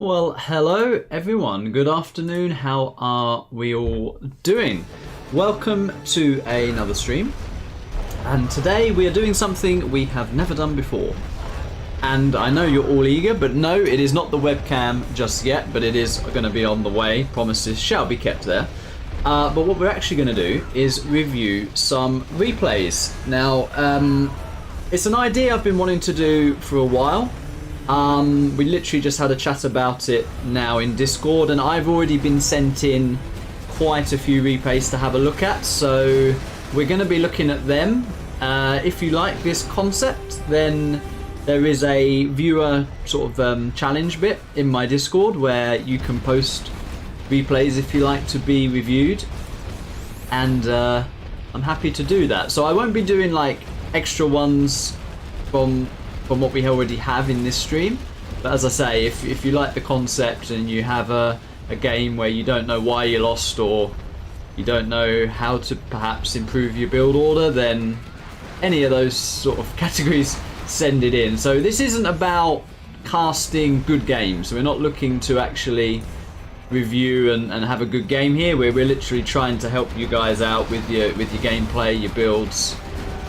Well, hello everyone. Good afternoon. How are we all doing? Welcome to another stream. And today we are doing something we have never done before. And I know you're all eager, but no, it is not the webcam just yet, but it is going to be on the way. Promises shall be kept there. But what we're actually going to do is review some replays. Now, it's an idea I've been wanting to do for a while. We literally just had a chat about it now in Discord, and I've already been sent in quite a few replays to have a look at, so we're going to be looking at them. If you like this concept, then there is a viewer sort of challenge bit in my Discord where you can post replays if you like to be reviewed, and I'm happy to do that. So I won't be doing like extra ones from what we already have in this stream, but as I say, if you like the concept and you have a game where you don't know why you lost or you don't know how to perhaps improve your build order, then any of those sort of categories, send it in. So this isn't about casting good games. We're not looking to actually review and have a good game here. We're literally trying to help you guys out with your gameplay, your builds,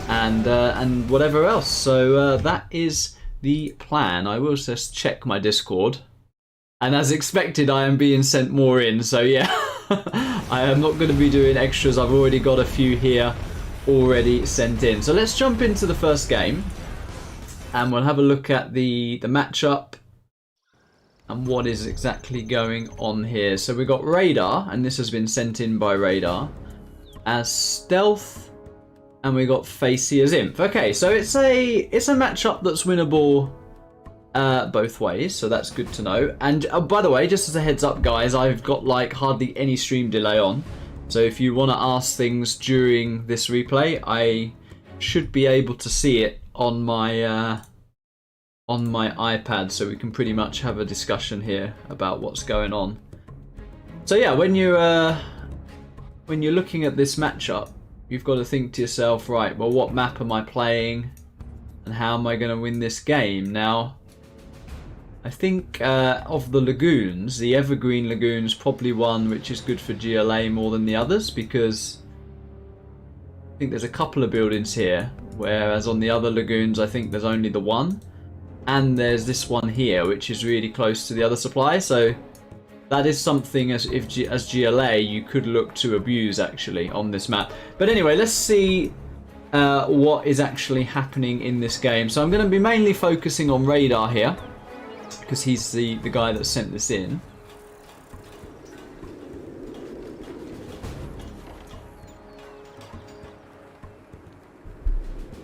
and whatever else. So that is the plan. I will just check my Discord, and as expected I am being sent more in, so yeah. I am not going to be doing extras. I've already got a few here already sent in. So let's jump into the first game and we'll have a look at the matchup and what is exactly going on here. So we've got Radar, and this has been sent in by Radar, as Stealth, and we got Facey as Imp. Okay, so it's a matchup that's winnable both ways, so that's good to know. And by the way, just as a heads up, guys, I've got like hardly any stream delay on, so if you want to ask things during this replay, I should be able to see it on my iPad, so we can pretty much have a discussion here about what's going on. So yeah, when you're looking at this matchup, you've got to think to yourself, right, well, what map am I playing and how am I going to win this game? Now, I think of the lagoons, the Evergreen Lagoon's probably one which is good for GLA more than the others, because I think there's a couple of buildings here, whereas on the other lagoons I think there's only the one, and there's this one here which is really close to the other supply, so that is something as GLA you could look to abuse actually on this map. But anyway, let's see what is actually happening in this game. So I'm going to be mainly focusing on Radar here, because he's the guy that sent this in.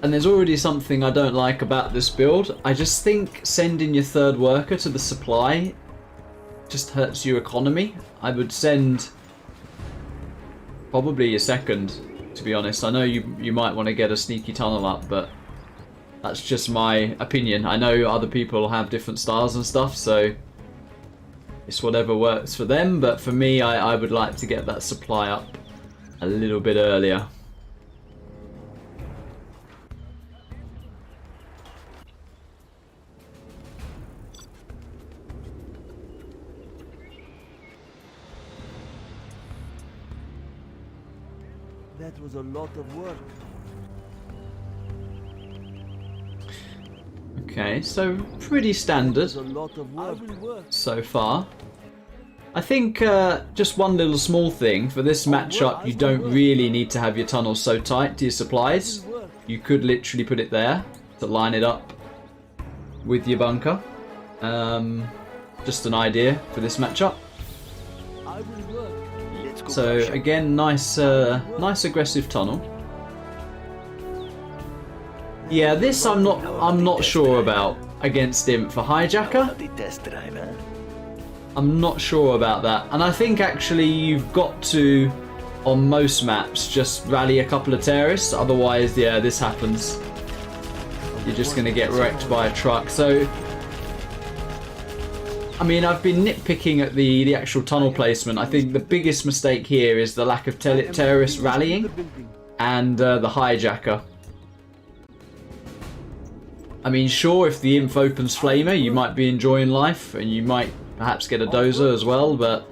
And there's already something I don't like about this build. I just think sending your third worker to the supply just hurts your economy. I would send probably your second, to be honest. I know you might want to get a sneaky tunnel up, but that's just my opinion. I know other people have different styles and stuff, so it's whatever works for them, but for me, I would like to get that supply up a little bit earlier. That was a lot of work. Okay, so pretty standard so far. I think just one little small thing for this matchup, you don't really need to have your tunnels so tight to your supplies. You could literally put it there to line it up with your bunker. Just an idea for this matchup. So again, nice aggressive tunnel. Yeah, this I'm not sure about against him for Hijacker. I'm not sure about that, and I think actually you've got to, on most maps, just rally a couple of terrorists. Otherwise, yeah, this happens. You're just going to get wrecked by a truck. So, I mean, I've been nitpicking at the actual tunnel placement. I think the biggest mistake here is the lack of terrorist rallying and the Hijacker. I mean, sure, if the Imp opens Flamer, you might be enjoying life and you might perhaps get a dozer as well, but...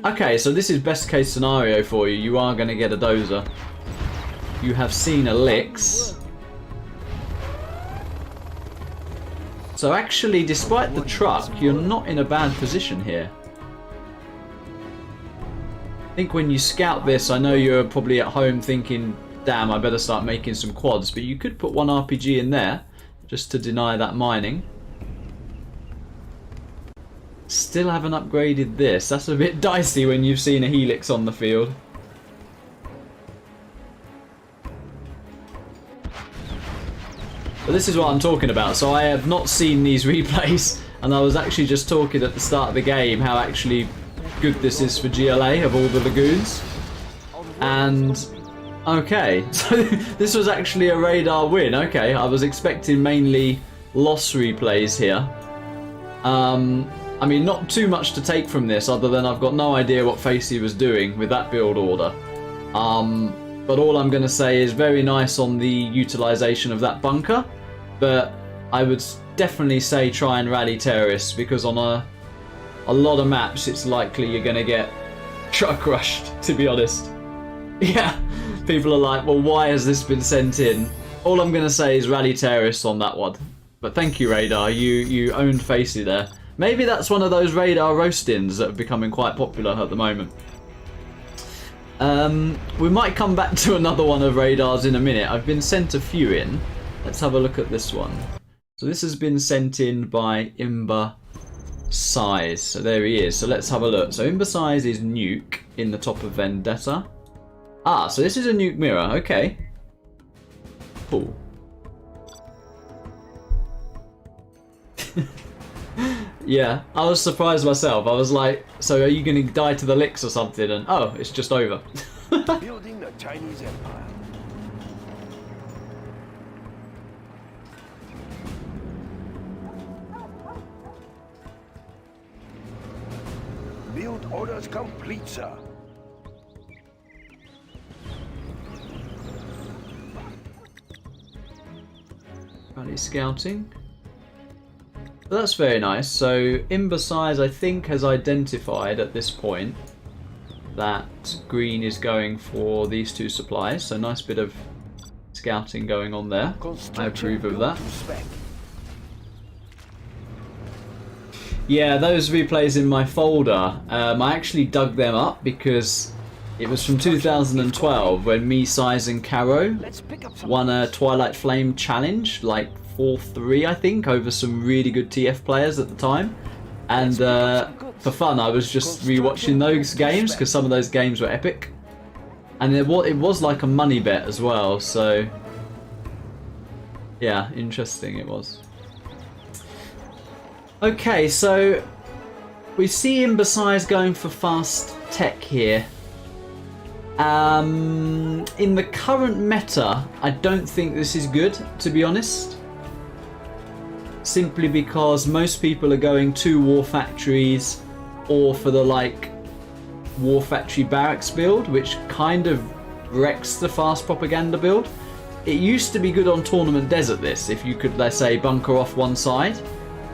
Okay, so this is best case scenario for you. You are going to get a dozer. You have seen a Lix. So actually, despite the truck, you're not in a bad position here. I think when you scout this, I know you're probably at home thinking, damn, I better start making some quads, but you could put one RPG in there, just to deny that mining. Still haven't upgraded this. That's a bit dicey when you've seen a Helix on the field. But this is what I'm talking about. So I have not seen these replays, and I was actually just talking at the start of the game how actually good this is for GLA of all the lagoons. And okay, so this was actually a radar win. Okay, I was expecting mainly loss replays here. I mean, not too much to take from this, other than I've got no idea what Facey was doing with that build order. But all I'm going to say is very nice on the utilisation of that bunker, but I would definitely say try and rally terrorists, because on a lot of maps it's likely you're going to get truck rushed, to be honest. Yeah, people are like, well, why has this been sent in? All I'm going to say is rally terrorists on that one. But thank you, Radar, you owned Facey there. Maybe that's one of those radar roast-ins that are becoming quite popular at the moment. We might come back to another one of radars in a minute. I've been sent a few in. Let's have a look at this one. So this has been sent in by Imber Size. So there he is. So let's have a look. So Imber Size is Nuke in the top of Vendetta. Ah, so this is a Nuke mirror. Okay. Cool. Yeah, I was surprised myself. I was like, so are you going to die to the Lix or something? And oh, it's just over. Building the Chinese Empire. Build orders complete, sir. Rally scouting. But that's very nice. So Imber Size, I think, has identified at this point that green is going for these two supplies. So nice bit of scouting going on there. I approve of that. Yeah, those replays in my folder, I actually dug them up because it was from 2012 when me, Size and Caro won a Twilight Flame challenge, like 4-3 I think, over some really good TF players at the time. And for fun I was just rewatching those games because some of those games were epic. And it was like a money bet as well, so yeah, interesting it was. Okay, so we see Imber Size going for fast tech here. In the current meta, I don't think this is good, to be honest. Simply because most people are going to War Factories or for the like War Factory Barracks build, which kind of wrecks the fast propaganda build. It used to be good on Tournament Desert, this, if you could, let's say, bunker off one side.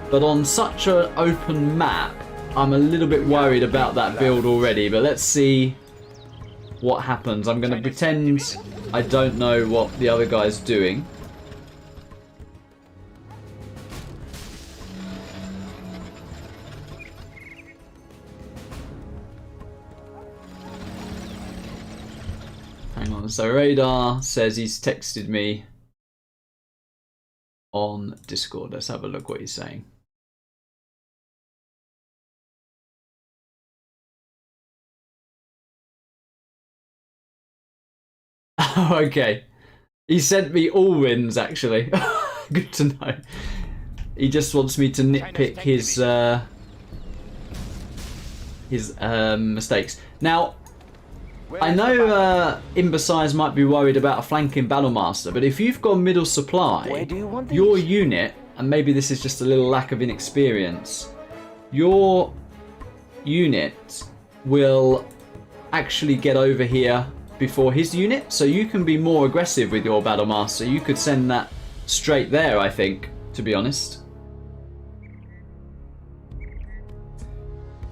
But on such an open map, I'm a little bit worried about that build already. But let's see what happens. I'm going to pretend I don't know what the other guy's doing. Hang on. So Radar says he's texted me on Discord. Let's have a look what he's saying. Oh, okay. He sent me all wins, actually. Good to know. He just wants me to nitpick his mistakes. Now, I know Imber Size might be worried about a flanking Battlemaster, but if you've got middle supply, your unit, and maybe this is just a little lack of inexperience, your unit will actually get over here before his unit, so you can be more aggressive with your Battlemaster. You could send that straight there, I think, to be honest.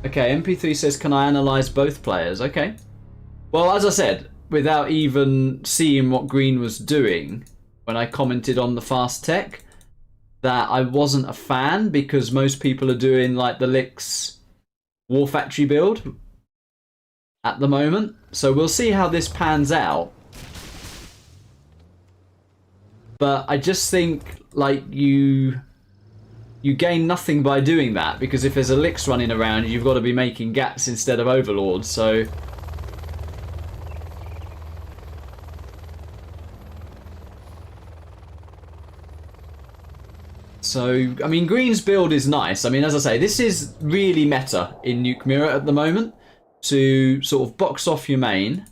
Okay, MP3 says, can I analyse both players? Okay. Well, as I said, without even seeing what green was doing, when I commented on the fast tech, that I wasn't a fan because most people are doing like the Lix War Factory build at the moment. So we'll see how this pans out. But I just think like you gain nothing by doing that, because if there's a Lix running around, you've got to be making Gats instead of Overlords. So I mean, green's build is nice. I mean, as I say, this is really meta in Nuke Mirror at the moment, to sort of box off your main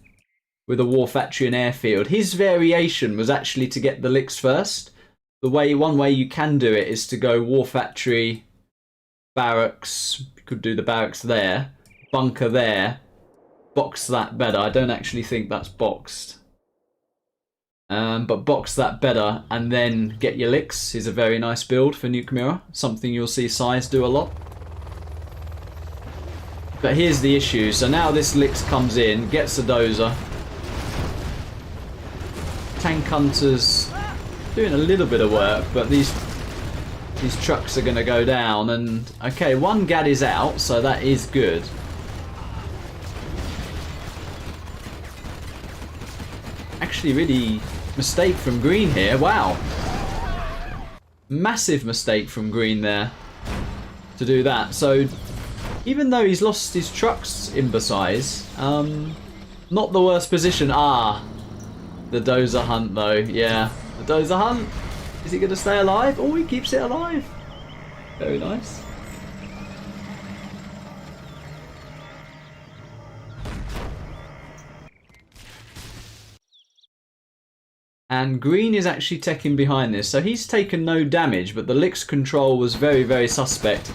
with a War Factory and Airfield. His variation was actually to get the Lix first. One way you can do it is to go War Factory, barracks. You could do the barracks there, bunker there, box that better. I don't actually think that's boxed. But box that better and then get your Lix is a very nice build for Nuke Mirror. Something you'll see Size do a lot. But here's the issue. So now this Lix comes in, gets a dozer. Tank Hunter's doing a little bit of work, but these trucks are going to go down. And okay, one Gad is out, so that is good. Actually, really mistake from green here. Wow. Massive mistake from green there to do that. So even though he's lost his trucks in size, not the worst position. The dozer hunt though. Yeah, the dozer hunt. Is he going to stay alive? Oh, he keeps it alive. Very nice. And green is actually teching behind this. So he's taken no damage, but the Lix control was very, very suspect.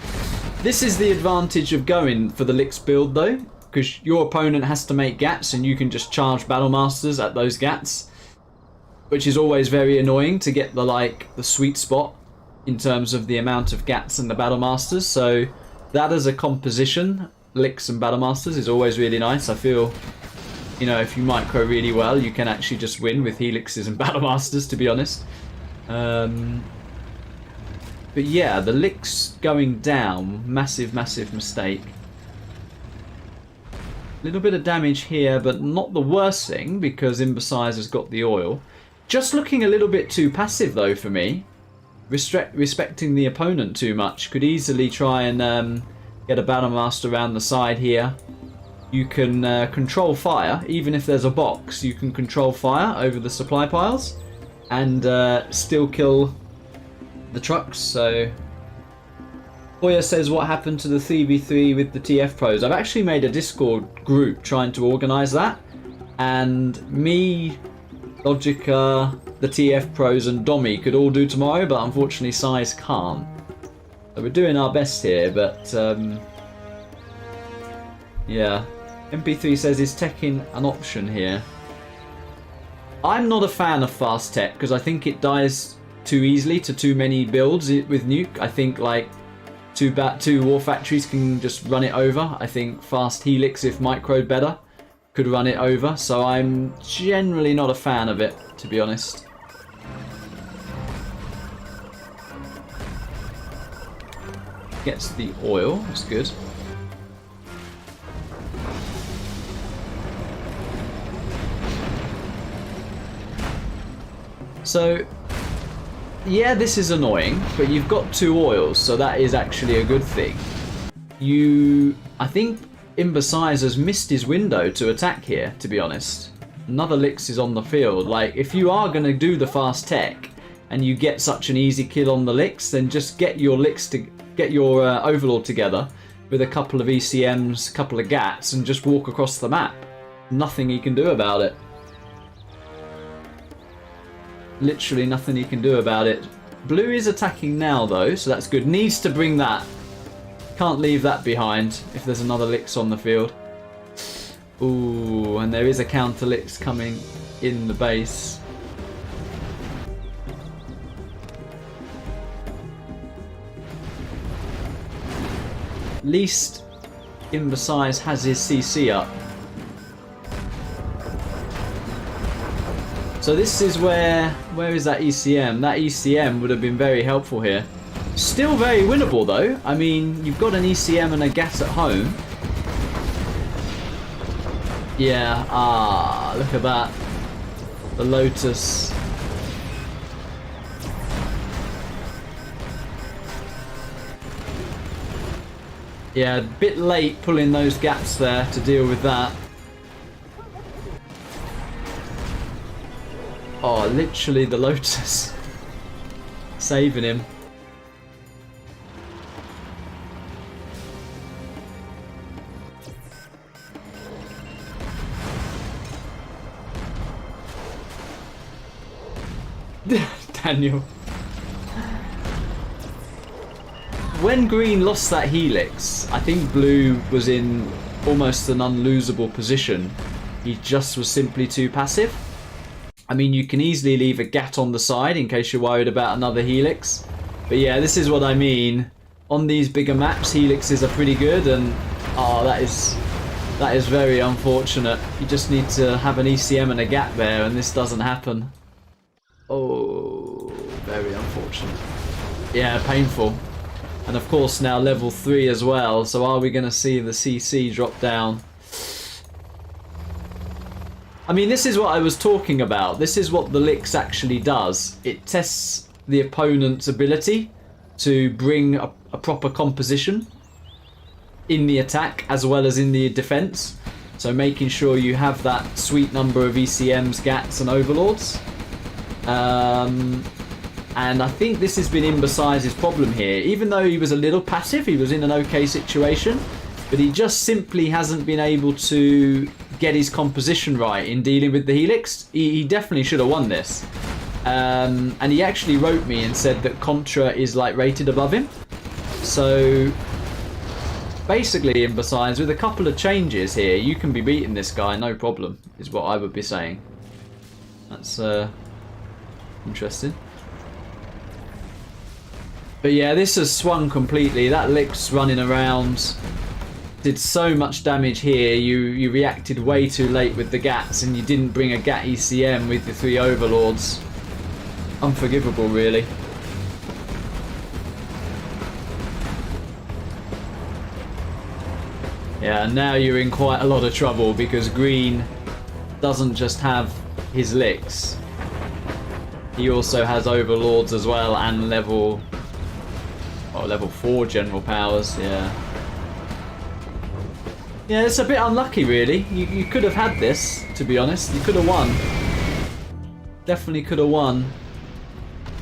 This is the advantage of going for the Lix build though, because your opponent has to make Gats and you can just charge Battle Masters at those Gats, which is always very annoying to get the sweet spot in terms of the amount of Gats and the Battle Masters. So that as a composition, Lix and Battle Masters, is always really nice. I feel, you know, if you micro really well, you can actually just win with Helixes and Battle Masters, to be honest. But yeah, the Lix going down, massive, massive mistake. A little bit of damage here, but not the worst thing, because Imbecise has got the oil. Just looking a little bit too passive, though, for me. Respecting the opponent too much. Could easily try and get a Battle Master around the side here. You can control fire, even if there's a box, you can control fire over the supply piles and still kill the trucks. So Hoya says, what happened to the 3v3 with the TF pros? I've actually made a Discord group trying to organise that, and me, Logica, the TF pros and Dommy could all do tomorrow, but unfortunately Size can't. So we're doing our best here, but yeah. MP3 says, is teching an option here? I'm not a fan of fast tech because I think it dies too easily to too many builds with Nuke. I think like two War Factories can just run it over. I think fast Helix, if microed better, could run it over. So I'm generally not a fan of it, to be honest. Gets the oil, that's good. So, yeah, this is annoying, but you've got two oils, so that is actually a good thing. I think Imbecise has missed his window to attack here, to be honest. Another Lix is on the field. Like, if you are going to do the fast tech, and you get such an easy kill on the Lix, then just get your Overlord together with a couple of ECMs, a couple of Gats, and just walk across the map. Nothing he can do about it. Literally nothing he can do about it. Blue is attacking now though, so that's good. Needs to bring that. Can't leave that behind if there's another Lix on the field. Ooh, and there is a counter Lix coming in the base. Least Imbecise has his CC up. So this is where is that ECM? That ECM would have been very helpful here. Still very winnable though. I mean, you've got an ECM and a gas at home. Yeah, look at that. The Lotus. Yeah, a bit late pulling those gaps there to deal with that. Oh, literally the Lotus. Saving him. Daniel. When green lost that helix, I think blue was in almost an unlosable position. He just was simply too passive. I mean, you can easily leave a gat on the side in case you're worried about another helix. But yeah, this is what I mean. On these bigger maps, helixes are pretty good, and that is very unfortunate. You just need to have an ECM and a gat there, and this doesn't happen. Oh, very unfortunate. Yeah, painful. And of course now level 3 as well, so are we going to see the CC drop down? I mean, this is what I was talking about. This is what the Lix actually does. It tests the opponent's ability to bring a proper composition in the attack as well as in the defense. So making sure you have that sweet number of ECMs, GATs and Overlords. And I think this has been Imbecise's problem here. Even though he was a little passive, he was in an okay situation, but he just simply hasn't been able to get his composition right in dealing with the Helix. He definitely should have won this. And he actually wrote me and said that Contra is like rated above him. So basically, Imbecise, with a couple of changes here, you can be beating this guy, no problem, is what I would be saying. That's interesting. But yeah, this has swung completely. That Lix running around did so much damage here. You reacted way too late with the GATs, and you didn't bring a GAT ECM with the 3 Overlords. Unforgivable, really. Yeah, now you're in quite a lot of trouble because green doesn't just have his Lix. He also has Overlords as well and level 4 general powers, yeah. Yeah, it's a bit unlucky, really. You could have had this, to be honest. You could have won. Definitely could have won.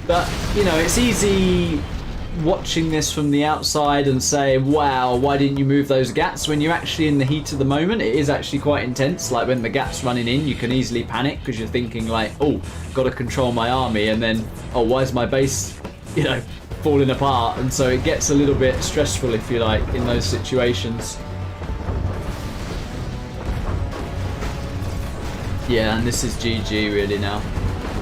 But, you know, it's easy watching this from the outside and say, wow, why didn't you move those GATs? When you're actually in the heat of the moment, it is actually quite intense. Like when the GAT's running in, you can easily panic because you're thinking like, oh, got to control my army, and then, oh, why is my base, you know, falling apart? And so it gets a little bit stressful, if you like, in those situations. Yeah, and this is GG really now.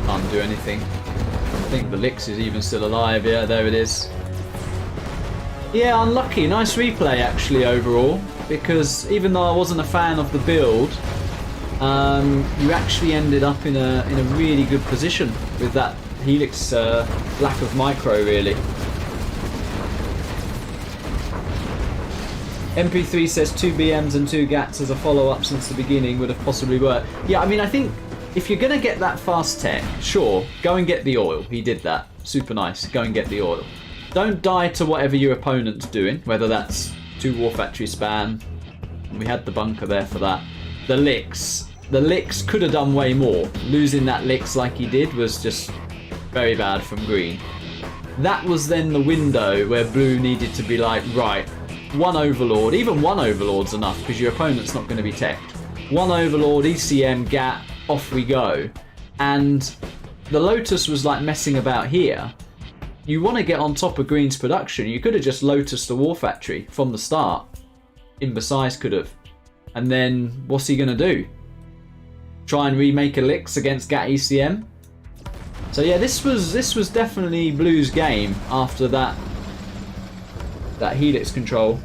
Can't do anything. I think the Lix is even still alive. Yeah, there it is. Yeah, unlucky. Nice replay actually overall, because even though I wasn't a fan of the build, you actually ended up in a really good position with that Helix lack of micro, really. MP3 says 2 BMs and 2 GATs as a follow-up since the beginning would have possibly worked. Yeah, I mean, I think if you're going to get that fast tech, sure, go and get the oil. He did that. Super nice. Go and get the oil. Don't die to whatever your opponent's doing, whether that's 2 War Factory spam. We had the bunker there for that. The Lix could have done way more. Losing that Lix like he did was just very bad from green. That was then the window where blue needed to be like, right, 1 Overlord, even 1 Overlord's enough because your opponent's not going to be teched. 1 Overlord, ECM, GAT, off we go. And the Lotus was like messing about here. You want to get on top of green's production. You could have just Lotused the War Factory from the start. Imbecise could have. And then what's he going to do? Try and remake a Lix against GAT ECM? So yeah, this was definitely blue's game after that Helix control.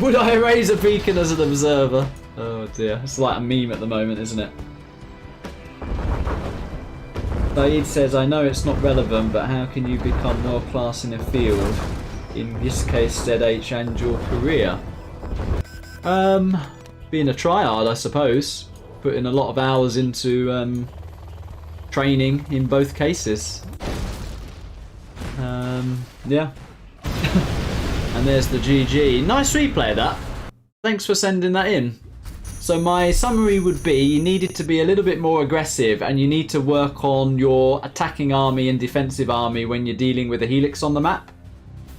Would I erase a beacon as an observer? Oh dear, it's like a meme at the moment, isn't it? Saeed says, I know it's not relevant, but how can you become world class in a field? In this case, ZH and your career? Being a tryhard, I suppose. Putting a lot of hours into training in both cases. Yeah. And there's the GG. Nice replay, that. Thanks for sending that in. So my summary would be, you needed to be a little bit more aggressive and you need to work on your attacking army and defensive army when you're dealing with a helix on the map.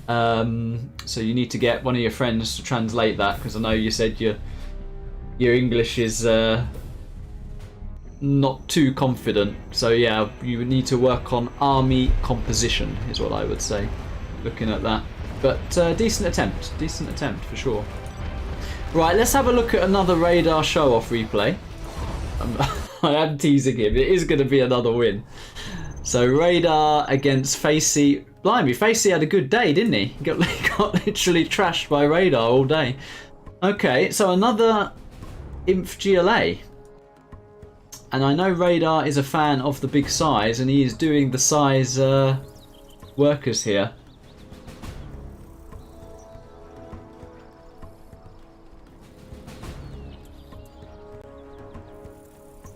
So you need to get one of your friends to translate that, because I know you said your English is not too confident. So yeah, you need to work on army composition is what I would say, looking at that. But decent attempt for sure. Right, let's have a look at another radar show-off replay. I am teasing him, it is going to be another win. So radar against Facey. Blimey, Facey had a good day, didn't he? He got literally trashed by radar all day. Okay, so another Inf GLA. And I know radar is a fan of the big size, and he is doing the size workers here.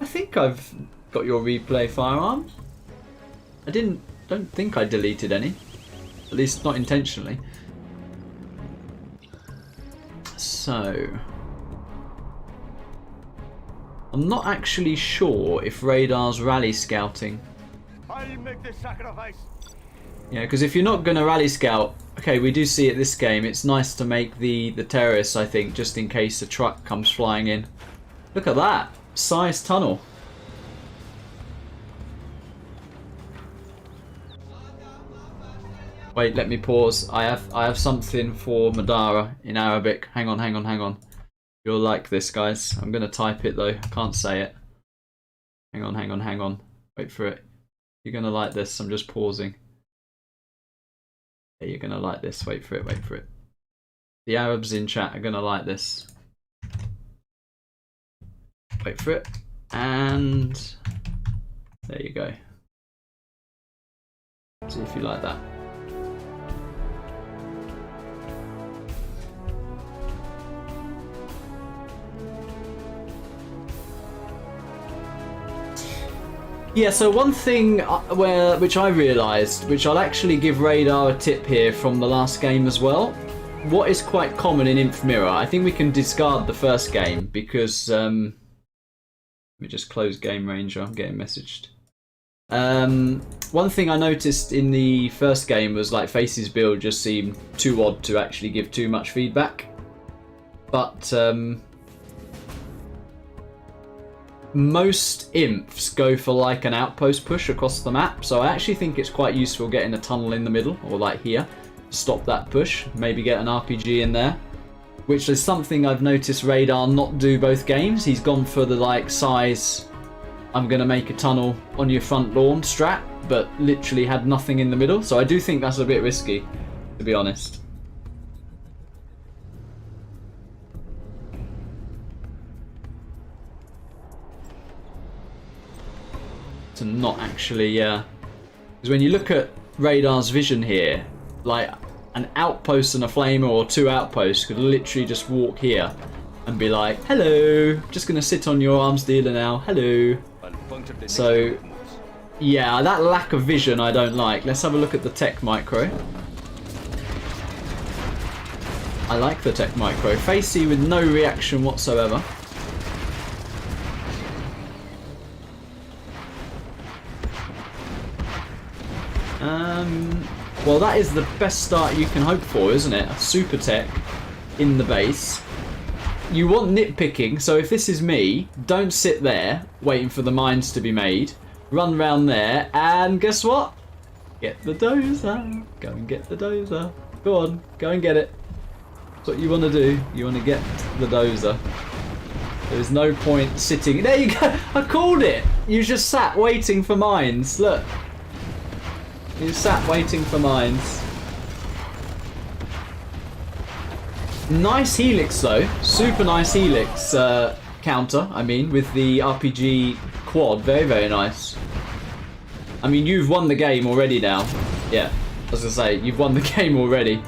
I think I've got your replay firearms. I don't think I deleted any. At least not intentionally. So I'm not actually sure if radar's rally scouting. I'll make the sacrifice. Yeah, because if you're not going to rally scout, okay, we do see it this game, it's nice to make the terrorists, I think, just in case a truck comes flying in. Look at that. Size tunnel. Wait, let me pause. I have something for Madara in Arabic. Hang on. You'll like this, guys. I'm gonna type it though. I can't say it. Hang on. Wait for it. You're gonna like this. I'm just pausing. Yeah, you're gonna like this. Wait for it. The Arabs in chat are gonna like this. Wait for it. And there you go. See if you like that. Yeah, so one thing which I realised, which I'll actually give Radar a tip here from the last game as well. What is quite common in Inf Mirror, I think we can discard the first game because let me just close Game Ranger, I'm getting messaged. One thing I noticed in the first game was like Face's build just seemed too odd to actually give too much feedback. But most imps go for like an outpost push across the map, so I actually think it's quite useful getting a tunnel in the middle, or like here, to stop that push. Maybe get an RPG in there, which is something I've noticed Radar not do both games. He's gone for the like size, I'm gonna make a tunnel on your front lawn strat, but literally had nothing in the middle, so I do think that's a bit risky, to be honest. To not actually, yeah. Because when you look at Radar's vision here, like an outpost and a flamer or two outposts could literally just walk here and be like, hello, just gonna sit on your arms dealer now, hello. So, yeah, that lack of vision I don't like. Let's have a look at the tech micro. I like the tech micro. Facey with no reaction whatsoever. Well, that is the best start you can hope for, isn't it? A super tech in the base. You want nitpicking, so if this is me, don't sit there waiting for the mines to be made. Run round there, and guess what? Get the dozer. Go and get the dozer. Go on, go and get it. That's what you want to do. You want to get the dozer. There's no point sitting... There you go! I called it! You just sat waiting for mines. Look. You sat waiting for mines. Nice helix though. Super nice helix counter, I mean, with the RPG quad. Very, very nice. I mean, you've won the game already now. Yeah, I was going to say, you've won the game already.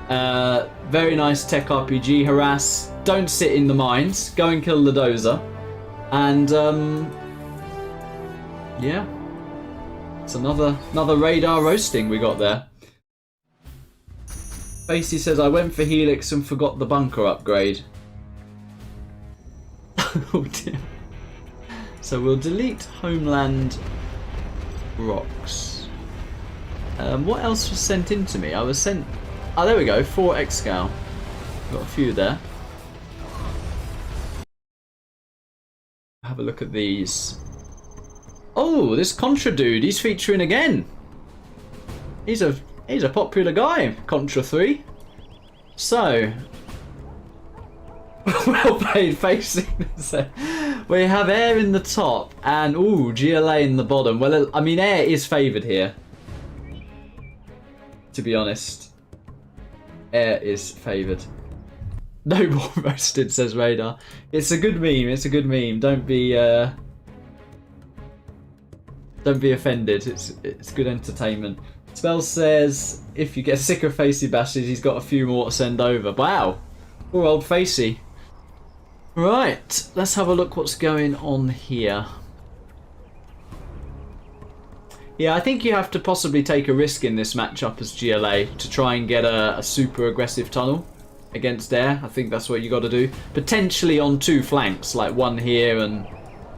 Very nice tech RPG. Harass. Don't sit in the mines. Go and kill the dozer. And, yeah. It's another radar roasting we got there. Facey says, I went for Helix and forgot the bunker upgrade. Oh dear. So we'll delete Homeland Rocks. What else was sent in to me? I was sent... Oh, there we go. 4 Excal. Got a few there. Have a look at these. Oh, this Contra dude. He's featuring again. He's a popular guy. Contra 3. So... well played, Facing. We have Air in the top and ooh, GLA in the bottom. Well, I mean, Air is favoured here. To be honest, Air is favoured. No more roasted, says Radar. It's a good meme. It's a good meme. Don't be offended. It's good entertainment. Spell says if you get sick of Facey bashes, he's got a few more to send over. Wow, poor old Facey. Right, let's have a look what's going on here. Yeah, I think you have to possibly take a risk in this matchup as GLA to try and get a super aggressive tunnel against Air. I think that's what you got to do. Potentially on 2 flanks, like one here and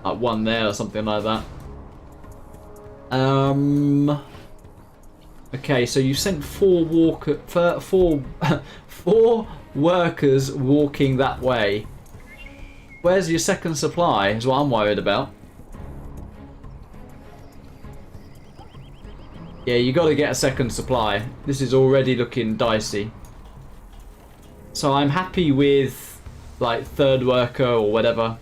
one there or something like that. Okay, so you sent 4 workers walking that way. Where's your second supply is what I'm worried about. Yeah, you got to get a second supply. This is already looking dicey. So I'm happy with like 3rd worker or whatever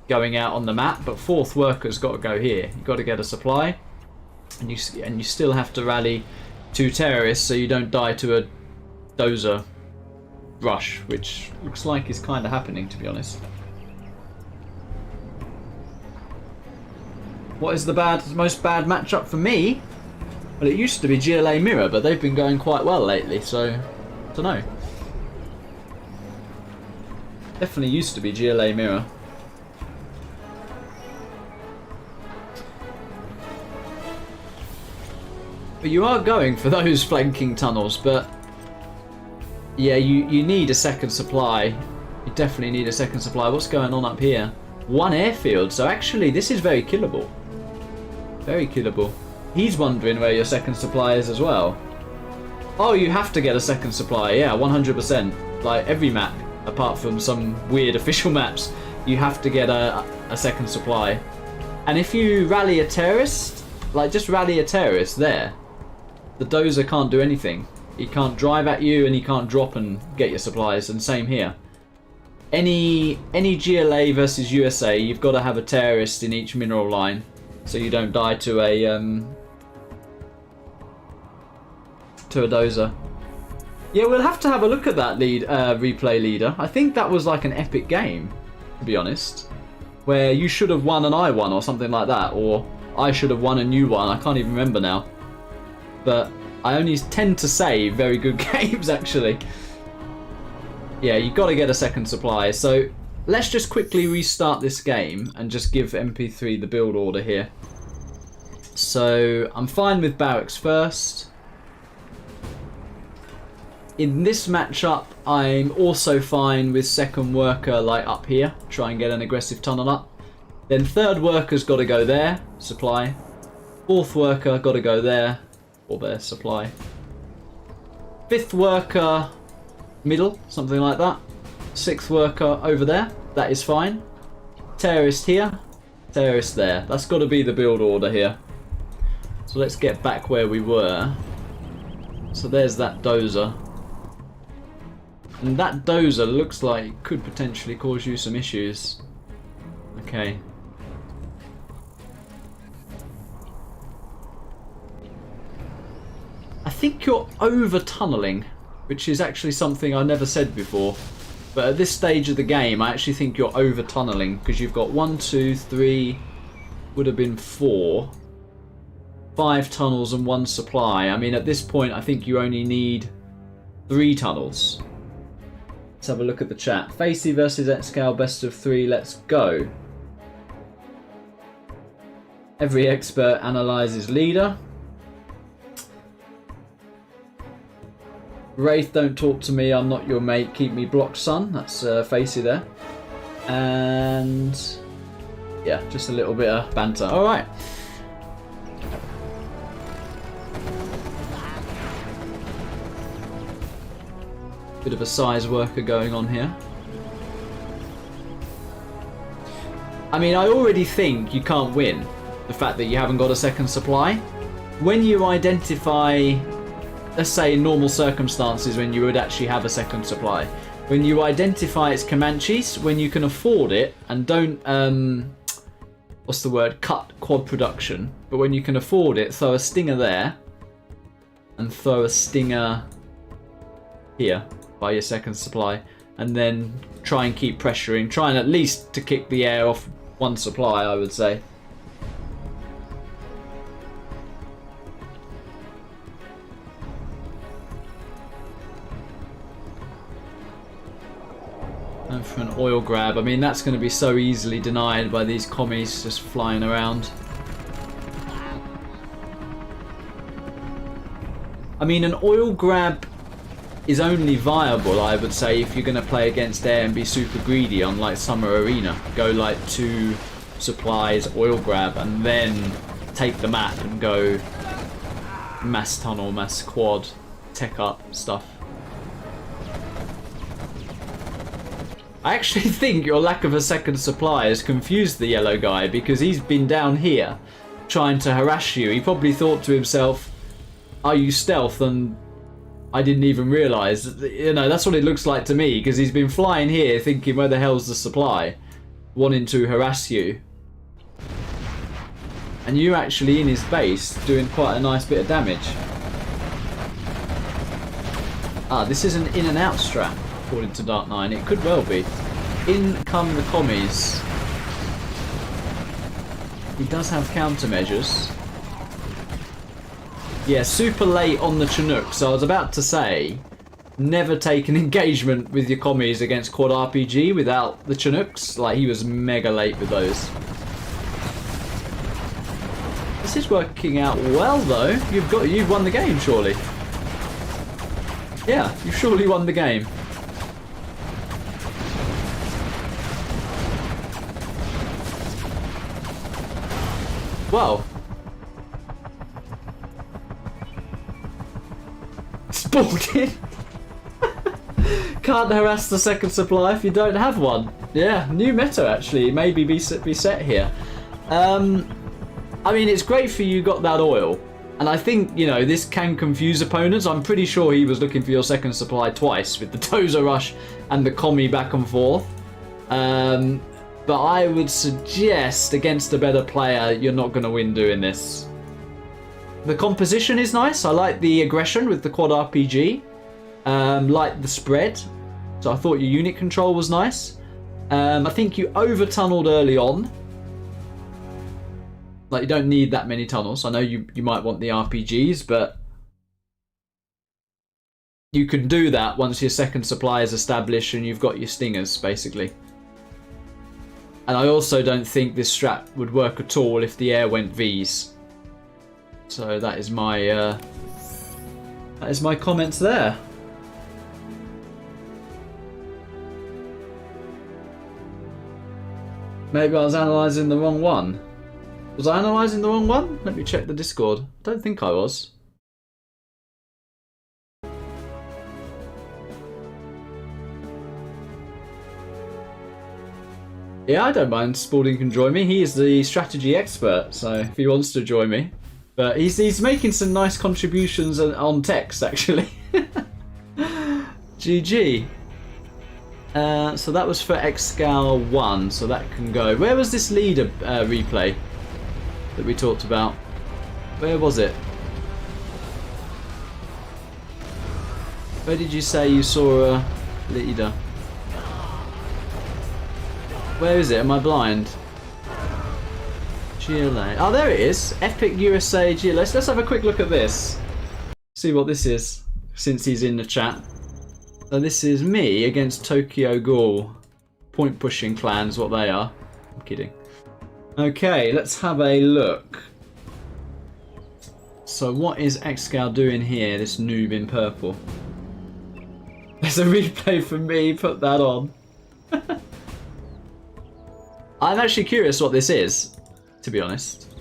going out on the map, but 4th worker's got to go here. You got to get a supply, and you still have to rally 2 terrorists so you don't die to a dozer rush, which looks like is kind of happening, to be honest. What is the most bad matchup for me? Well, it used to be GLA Mirror, but they've been going quite well lately, so I don't know. Definitely used to be GLA Mirror. But you are going for those flanking tunnels, but yeah, you need a second supply. You definitely need a second supply. What's going on up here? 1 airfield, so actually this is very killable. Very killable. He's wondering where your second supply is as well. Oh, you have to get a second supply. Yeah, 100%. Like every map, apart from some weird official maps, you have to get a second supply. And if you rally a terrorist, like just rally a terrorist there, the dozer can't do anything. He can't drive at you and he can't drop and get your supplies, and same here. Any GLA versus USA, you've got to have a terrorist in each mineral line, so you don't die to a dozer. Yeah, we'll have to have a look at that replay leader. I think that was like an epic game, to be honest, where you should have won and I won, or something like that, or I should have won and you won. I can't even remember now. But I only tend to say very good games, actually. Yeah, you've got to get a second supply. So let's just quickly restart this game and just give MP3 the build order here. So I'm fine with barracks first. In this matchup, I'm also fine with second worker like up here. Try and get an aggressive tunnel up. Then 3rd worker's got to go there, supply. 4th worker got to go there, or there, supply. 5th worker, middle, something like that. 6th worker over there, that is fine. Terrorist here, terrorist there. That's got to be the build order here. So let's get back where we were. So there's that dozer. And that dozer looks like it could potentially cause you some issues. Okay. I think you're over tunneling. which is actually something I never said before. But at this stage of the game, I actually think you're over tunneling because you've got 1, 2, 3, would have been 4, 5 tunnels and 1 supply. I mean, at this point, I think you only need 3 tunnels. Let's have a look at the chat. Facey versus Excal, best of 3. Let's go. Every expert analyses leader. Wraith, don't talk to me, I'm not your mate, keep me blocked, son. That's Facey there. And yeah, just a little bit of banter. Alright. Bit of a size worker going on here. I mean, I already think you can't win. The fact that you haven't got a second supply. When you identify, let's say in normal circumstances when you would actually have a second supply, when you identify it's Comanches, when you can afford it and don't what's the word, cut quad production, but when you can afford it, throw a stinger there and throw a stinger here by your second supply, and then try and keep pressuring, trying at least to kick the air off 1 supply, I would say. And for an oil grab, I mean, that's going to be so easily denied by these commies just flying around. I mean, an oil grab is only viable, I would say, if you're going to play against air and be super greedy on like Summer Arena. Go like 2 supplies, oil grab, and then take the map and go mass tunnel, mass quad, tech up stuff. I actually think your lack of a second supply has confused the yellow guy, because he's been down here trying to harass you. He probably thought to himself, are you stealth? And I didn't even realise. You know, that's what it looks like to me, because he's been flying here thinking where the hell's the supply, wanting to harass you. And you're actually in his base doing quite a nice bit of damage. Ah, this is an in and out strat, according to Dark 9. It could well be. In come the commies. He does have countermeasures. Yeah, super late on the Chinook. So I was about to say, never take an engagement with your commies against quad RPG without the Chinooks. Like, he was mega late with those. This is working out well, though. You've won the game, surely. Yeah, you've surely won the game. Wow. Sporting. Can't harass the second supply if you don't have one. Yeah, new meta actually. Maybe be set here. I mean, it's great for you got that oil. And I think, you know, this can confuse opponents. I'm pretty sure he was looking for your second supply twice with the Dozer Rush and the commie back and forth. But I would suggest against a better player, you're not going to win doing this. The composition is nice. I like the aggression with the quad RPG. Like the spread. So I thought your unit control was nice. I think you over-tunneled early on. Like, you don't need that many tunnels. I know you might want the RPGs, but you can do that once your second supply is established and you've got your stingers, basically. And I also don't think this strat would work at all if the air went Vs. So that is my comments there. Maybe I was analysing the wrong one. Was I analysing the wrong one? Let me check the Discord. Don't think I was. Yeah, I don't mind Spalding can join me. He is the strategy expert, so if he wants to join me. But he's making some nice contributions on text, actually. GG. So that was for Excal 1, so that can go. Where was this leader replay that we talked about? Where was it? Where did you say you saw a leader? Where is it? Am I blind? GLA. Oh, there it is. Epic USA GLA. Let's have a quick look at this. See what this is, since he's in the chat. So this is me against Tokyo Ghoul. Point pushing clans, what they are. I'm kidding. Okay, let's have a look. So what is Excal doing here, this noob in purple? There's a replay for me, put that on. I'm actually curious what this is, to be honest.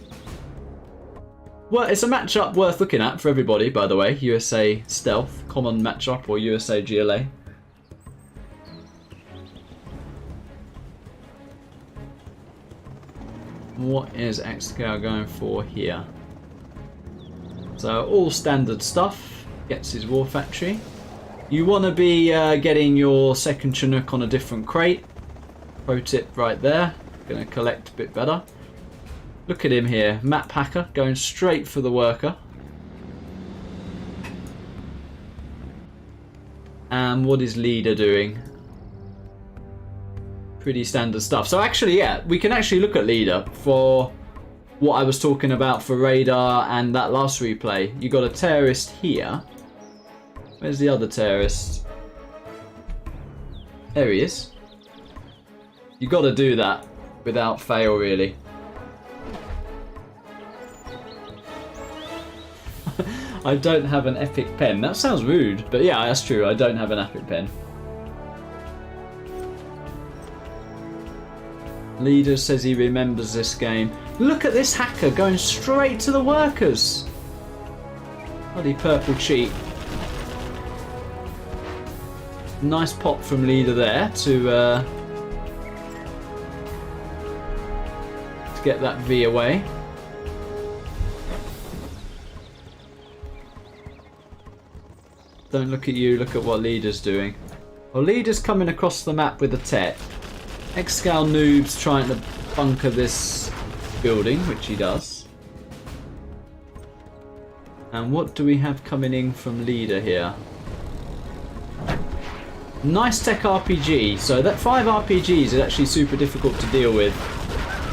Well, it's a matchup worth looking at for everybody, by the way. USA Stealth, common matchup, or USA GLA. What is Excal going for here? So all standard stuff. Gets his war factory. You want to be getting your second Chinook on a different crate. Pro tip right there. Going to collect a bit better. Look at him here. Map hacker going straight for the worker. And what is leader doing? Pretty standard stuff. So actually, yeah, we can actually look at leader for what I was talking about for radar and that last replay. You got a terrorist here. Where's the other terrorist? There he is. You got to do that without fail, really. I don't have an epic pen. That sounds rude, but yeah, that's true. I don't have an epic pen. Leader says he remembers this game. Look at this hacker going straight to the workers. Bloody purple cheat. Nice pop from leader there to get that V away. Don't look at you, look at what leader's doing. Well, leader's coming across the map with a tech. Excal noob's trying to bunker this building, which he does. And what do we have coming in from leader here? Nice tech RPG. So that 5 RPGs is actually super difficult to deal with.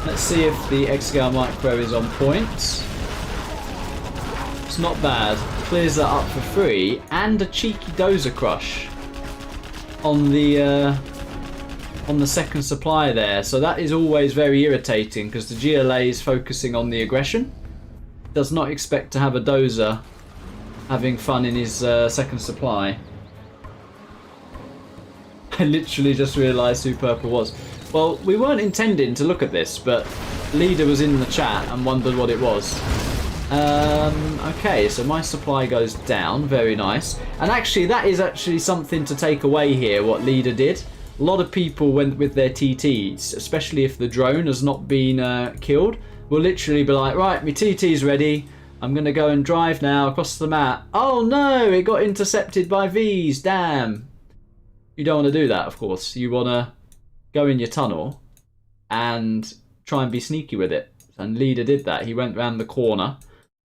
Let's see if the Excal micro is on point. It's not bad. Clears that up for free. And a cheeky dozer crush on the second supply there. So that is always very irritating because the GLA is focusing on the aggression. Does not expect to have a dozer having fun in his second supply. I literally just realised who purple was. Well, we weren't intending to look at this, but leader was in the chat and wondered what it was. Okay, so my supply goes down. Very nice. And actually, that is actually something to take away here, what leader did. A lot of people went with their TTs, especially if the drone has not been killed, will literally be like, right, my TT's ready. I'm going to go and drive now across the map. Oh no, it got intercepted by Vs. Damn. You don't want to do that, of course. You want to go in your tunnel and try and be sneaky with it. And leader did that. He went round the corner.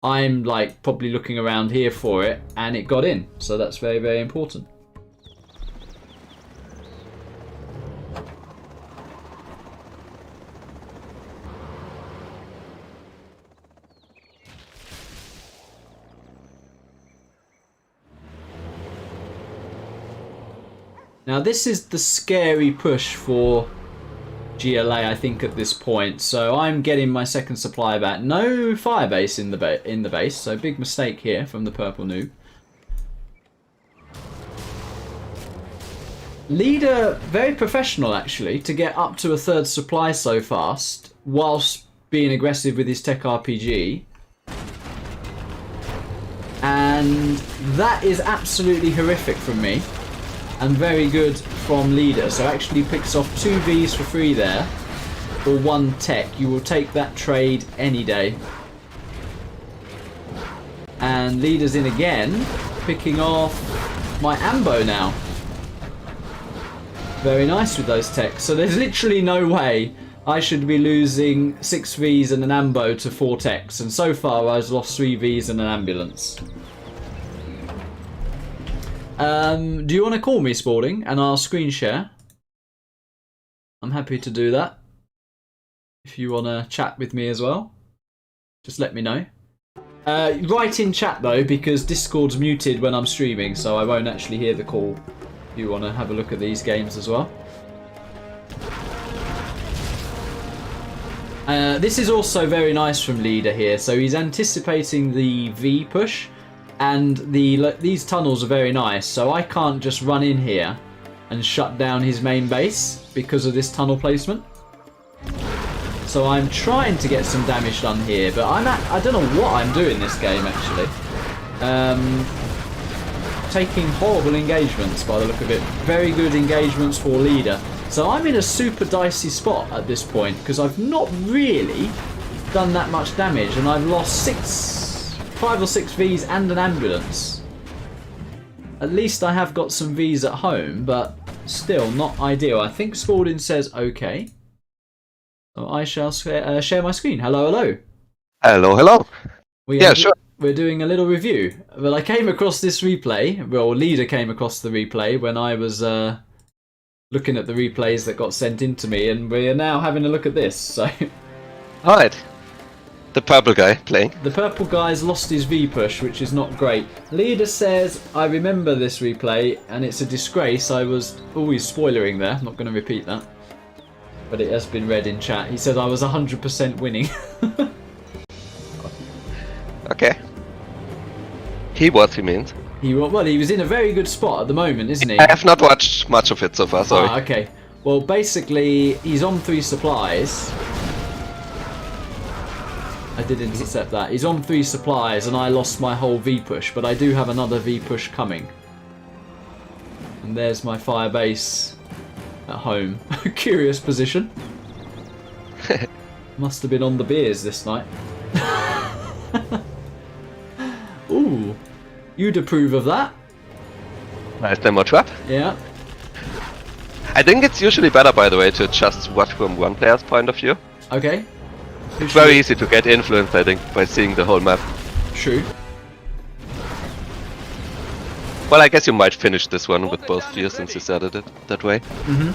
I'm like probably looking around here for it and it got in. So that's very, very important. Now this is the scary push for GLA, I think, at this point. So I'm getting my second supply back. No firebase in the base, so big mistake here from the purple noob. Leader, very professional actually, to get up to a third supply so fast, whilst being aggressive with his tech RPG. And that is absolutely horrific from me. And very good from leader. So actually picks off 2 Vs for free there. Or 1 tech. You will take that trade any day. And leader's in again. Picking off my ambo now. Very nice with those techs. So there's literally no way I should be losing 6 Vs and an ambo to 4 techs. And so far I've lost 3 Vs and an ambulance. Do you want to call me, Spalding, and I'll screen share? I'm happy to do that. If you want to chat with me as well, just let me know. Write in chat though, because Discord's muted when I'm streaming, so I won't actually hear the call. If you want to have a look at these games as well. This is also very nice from Leader here. So he's anticipating the V push, and these tunnels are very nice. So I can't just run in here and shut down his main base because of this tunnel placement. So I'm trying to get some damage done here, but I don't know what I'm doing this game actually. Taking horrible engagements by the look of it. Very good engagements for Leader. So I'm in a super dicey spot at this point because I've not really done that much damage, and I've lost 5 or 6 Vs and an ambulance. At least I have got some Vs at home, but still not ideal. I think Spalding says okay. So I shall share my screen. Hello, hello. Hello, hello. Sure. We're doing a little review. Well, I came across this replay. Well, Leader came across the replay when I was looking at the replays that got sent in to me, and we're now having a look at this. So, alright. The purple guy playing. The purple guy's lost his V push, which is not great. Leader says, I remember this replay, and it's a disgrace. I was always spoilering there. I'm not going to repeat that. But it has been read in chat. He said I was 100% winning. Okay. He means. He was in a very good spot at the moment, isn't he? I have not watched much of it so far, sorry. Ah, okay. Well, basically, he's on 3 supplies. I did intercept that. He's on 3 supplies, and I lost my whole V push, but I do have another V push coming. And there's my fire base at home. Curious position. Must have been on the beers this night. Ooh, you'd approve of that? Nice demo trap. Yeah. I think it's usually better, by the way, to just watch from one player's point of view. Okay. It's very easy to get influenced, I think, by seeing the whole map. True. Well, I guess you might finish this one with both views since you started it that way. Mm-hmm.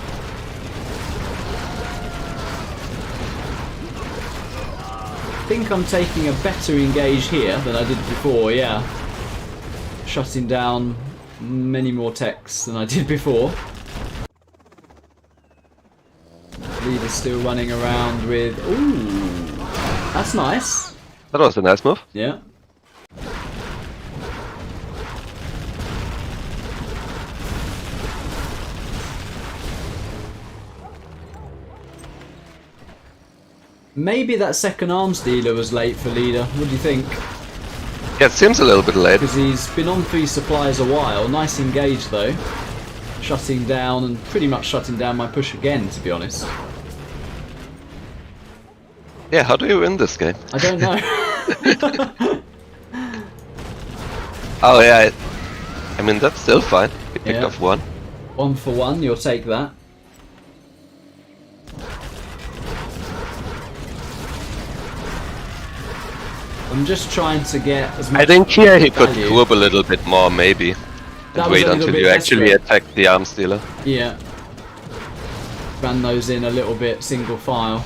I think I'm taking a better engage here than I did before, yeah. Shutting down many more techs than I did before. Leader's still running around with... Ooh, that's nice. That was a nice move. Yeah. Maybe that second arms dealer was late for Leader. What do you think? Yeah, it seems a little bit late. Because he's been on 3 supplies a while. Nice engage though. Shutting down, and pretty much shutting down my push again, to be honest. Yeah, how do you win this game? I don't know. Oh yeah, I mean that's still fine. You picked off 1. 1 for 1, you'll take that. I'm just trying to get as much. I think here he could group a little bit more, maybe. And wait until you actually attack the arms dealer. Yeah. Ran those in a little bit single file.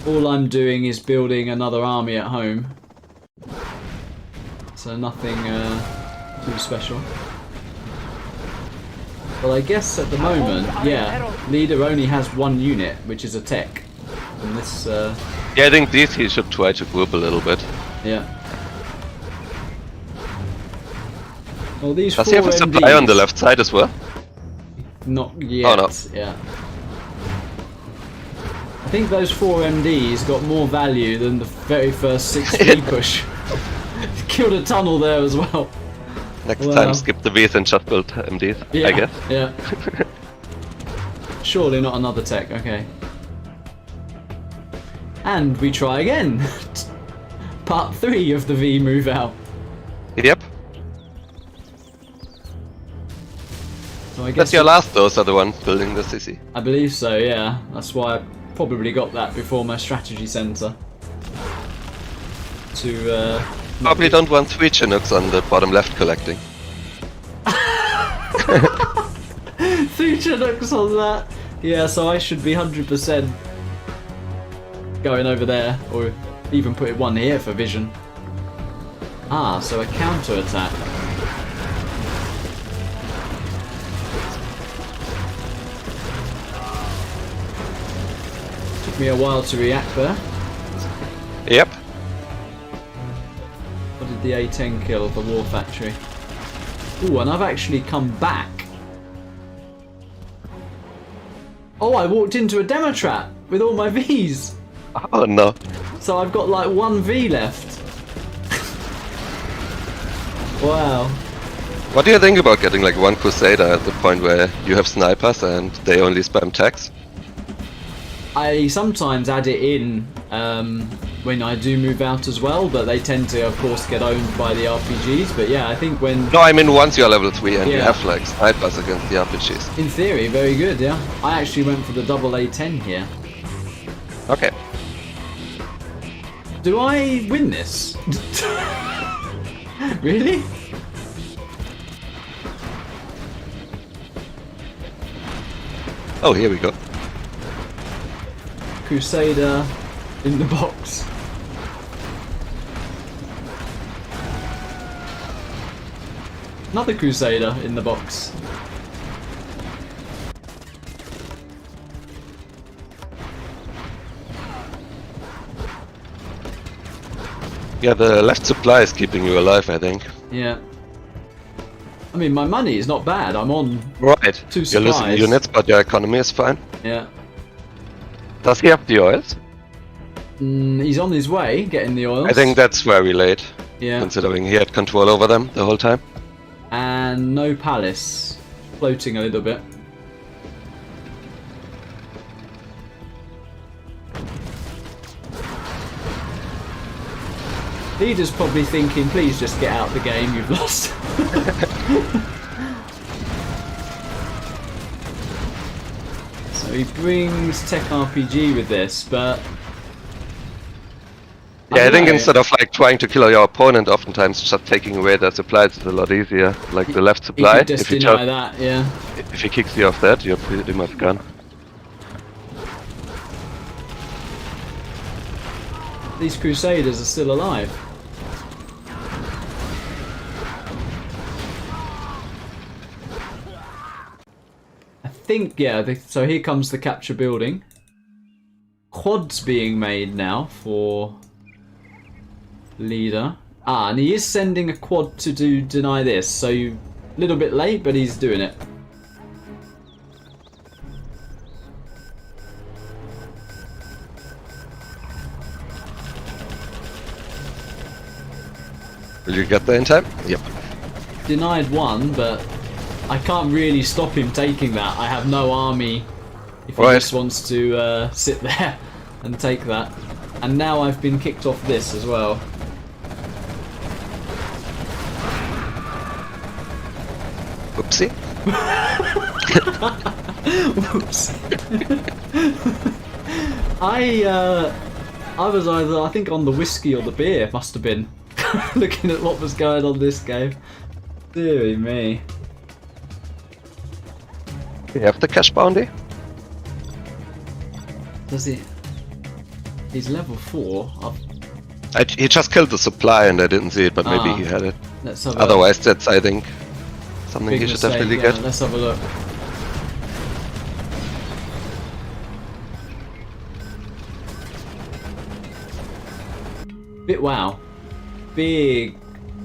All I'm doing is building another army at home. So nothing too special. Well, I guess at the moment, yeah, Leader only has 1 unit, which is a tech. And this... Yeah, I think these he should try to group a little bit. Yeah. Well, these Does 4 he have a supply MDs, on the left side as well? Not yet. Oh, no. Yeah. I think those 4 MDs got more value than the very first 6 V push. Killed a tunnel there as well. Next time skip the Vs and just build MDs, Yeah, I guess. Yeah. Surely not another tech, okay. And we try again. Part 3 of the V move out. Yep. So I guess That's your last, those are the ones building the CC. I believe so, yeah. That's why I probably got that before my strategy center. to... Probably don't want 3 Chinooks on the bottom left collecting. 3 Chinooks on that! Yeah, so I should be 100% going over there, or even put one here for vision. Ah, so a counter attack. Took me a while to react there. Yep. What did the A10 kill? The War Factory. Ooh, and I've actually come back. Oh, I walked into a demo trap with all my Vs. Oh no. So I've got like 1 V left. Wow. What do you think about getting like 1 Crusader at the point where you have snipers and they only spam tags? I sometimes add it in when I do move out as well, but they tend to, of course, get owned by the RPGs. But yeah, I think when... No, I mean once you're level 3 and you Yeah. have like snipers against the RPGs. In theory, very good, yeah. I actually went for the double A10 here. Okay. Do I win this? Really? Oh, here we go. Crusader in the box. Another Crusader in the box. Yeah, the left supply is keeping you alive, I think. Yeah. I mean, my money is not bad. I'm on Right. 2 You're losing supplies. units, but your economy is fine. Yeah. Does he have the oils? He's on his way, getting the oils. I think that's very late, Yeah. considering he had control over them the whole time. And no palace. Floating a little bit. Leader's probably thinking, please just get out of the game, you've lost. So he brings Tech RPG with this, but... Yeah, I don't think know. instead of like trying to kill your opponent, oftentimes just taking away their supplies is a lot easier. Like the left He supply, could just deny that, yeah. if he kicks you off that, you're pretty much gone. These Crusaders are still alive. I think, yeah, so here comes the capture building. Quad's being made now for leader. Ah, and he is sending a quad to deny this, so a little bit late, but he's doing it. Will you get there in time? Yep. Denied one, but I can't really stop him taking that. I have no army if he Right. just wants to sit there and take that. And now I've been kicked off this as well. Oopsie. Whoops. I was either, I think, on the whiskey or the beer, must have been. Looking at what was going on this game. Deary me. You have the cash bounty? Does he? He's level 4. He just killed the supply and I didn't see it, but maybe Ah. he had it. Let's have Otherwise, that's, I think, something big he should mistake, definitely yeah. get. Let's have a look. Wow. Big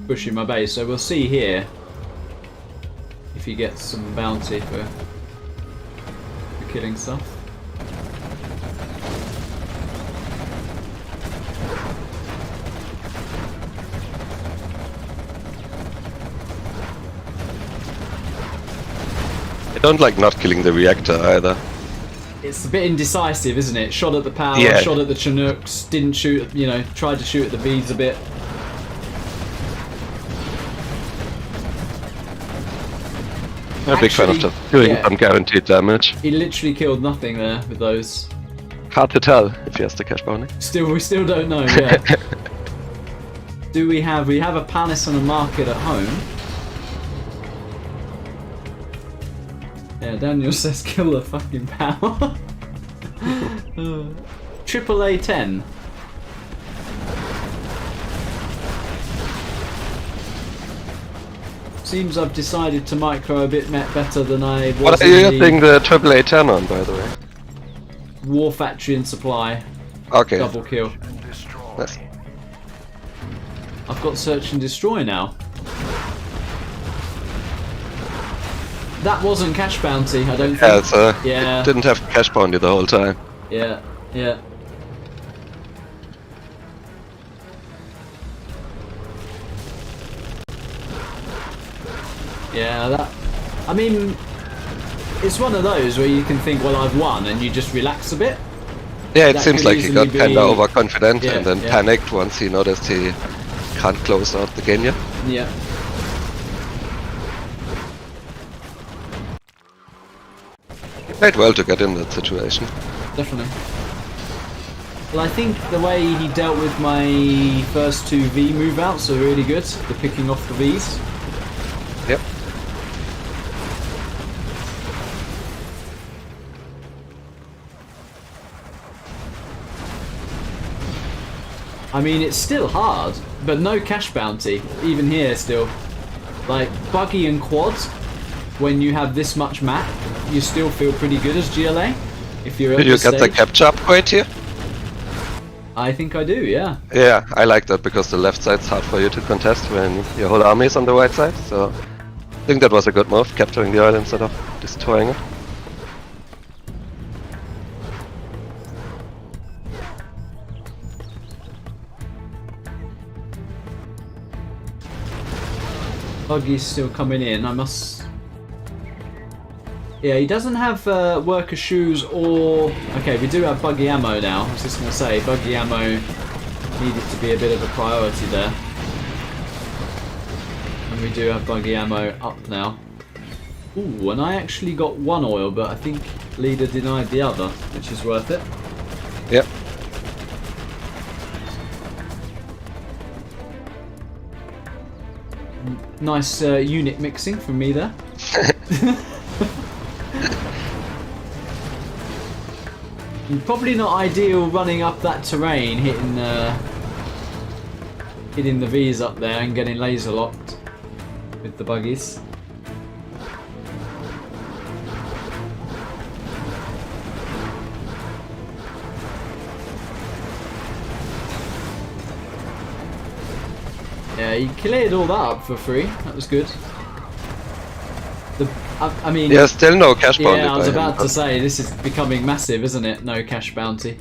push in my base, so we'll see here if he gets some bounty for killing stuff. I don't like not killing the reactor either. It's a bit indecisive, isn't it? Shot at the power, Yeah. shot at the Chinooks, didn't shoot, you know, tried to shoot at the beads a bit. I'm a big fan of Actually, just doing yeah. some guaranteed damage. He literally killed nothing there with those. Hard to tell if he has the cash bounty. We still don't know, yeah. do we have? We have a palace and a market at home. Yeah, Daniel says kill the fucking power. Triple A 10. Seems I've decided to micro a bit better than I was. What are you using the AAA 10 on, by the way? War Factory and Supply. Okay. Double kill. Nice. I've got Search and Destroy now. That wasn't cash bounty, I don't think. Yeah, so Yeah. it didn't have cash bounty the whole time. Yeah, yeah. Yeah, that... I mean, it's one of those where you can think, well, I've won, and you just relax a bit. Yeah, it That seems could like he got easily kinda be- overconfident Yeah, and then yeah. panicked once he noticed he can't close out the game yet. Yeah. He played well to get in that situation. Definitely. Well, I think the way he dealt with my first two V move outs are really good. The picking off the Vs. Yep. I mean, it's still hard, but no cash bounty, even here still. Like, buggy and quad, when you have this much map, you still feel pretty good as GLA. If you're at Did you this get the stage. capture upgrade here? I think I do, yeah. Yeah, I like that because the left side's hard for you to contest when your whole army is on the right side, so I think that was a good move, capturing the oil instead of destroying it. Buggy's still coming in, I must... Yeah, he doesn't have worker shoes or... Okay, we do have buggy ammo now. I was just going to say, buggy ammo needed to be a bit of a priority there. And we do have buggy ammo up now. Ooh, and I actually got one oil, but I think leader denied the other, which is worth it. Yep. Nice unit mixing from me there. Probably not ideal running up that terrain, hitting the V's up there and getting laser locked with the buggies. Yeah, he cleared all that up for free. That was good. I mean... Yeah, still no cash bounty. Yeah, I was by him, about to but- say, this is becoming massive, isn't it? No cash bounty.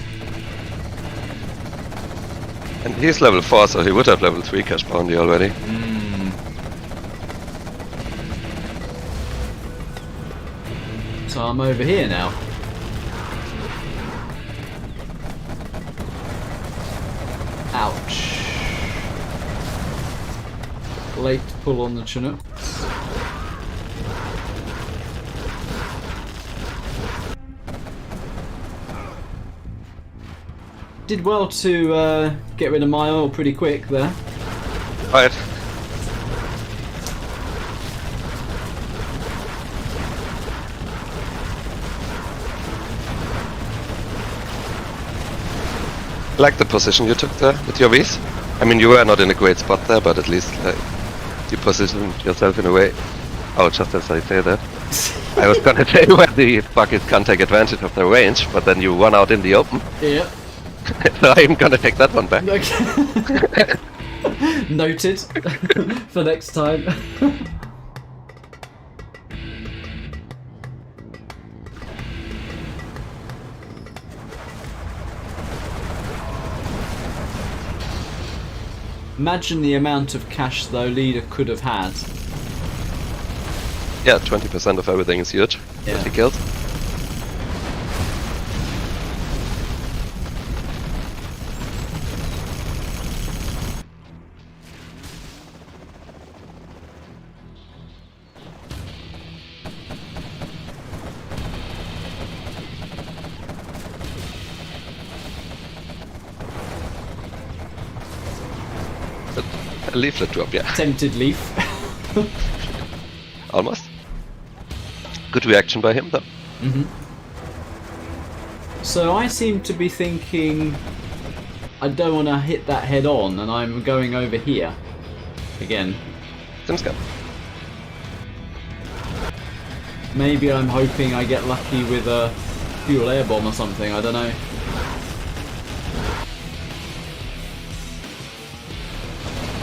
And he's level 4, so he would have level 3 cash bounty already. So I'm over here now. Ouch. Late pull on the Chinook. Did well to get rid of my oil pretty quick there. Right. I like the position you took there with your Vs. I mean, you were not in a great spot there, but at least you positioned yourself in a way. Oh, just as I say that. I was gonna say where the buckets can't take advantage of their range, but then you run out in the open. Yep. So I'm gonna take that one back. Okay. Noted for next time. Imagine the amount of cash though leader could have had. Yeah, 20% of everything is huge. Yeah. 50 kills. A leaflet drop, yeah. Tempted leaf. Almost. Good reaction by him, though. So I seem to be thinking I don't want to hit that head on, and I'm going over here again. Seems good. Maybe I'm hoping I get lucky with a fuel air bomb or something, I don't know.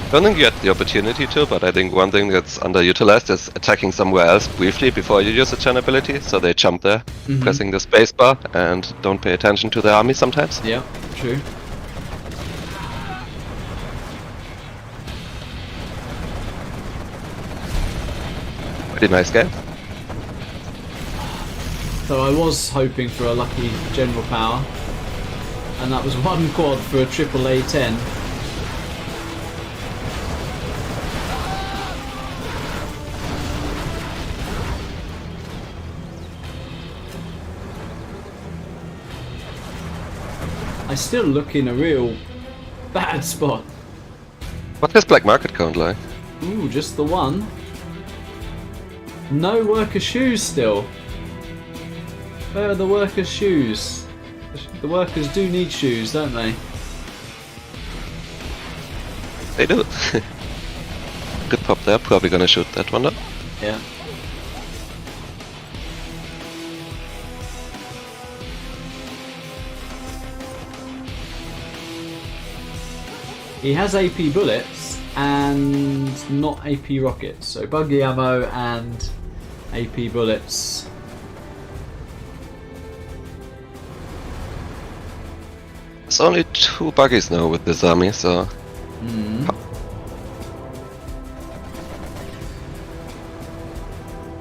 I don't think you had the opportunity to, but I think one thing that's underutilized is attacking somewhere else briefly before you use a gen ability, so they jump there, pressing the spacebar, and don't pay attention to the army sometimes. Yeah, true. Pretty nice game. So I was hoping for a lucky general power, and that was one quad for a triple A10. I still look in a real bad spot. What's his black market count like? Ooh, just the one. No worker shoes still. Where are the workers' shoes? The workers do need shoes, don't they? They do. Good pop there, probably gonna shoot that one up. Yeah. He has AP bullets and not AP rockets, so buggy ammo and AP bullets. There's only 2 buggies now with this army, so...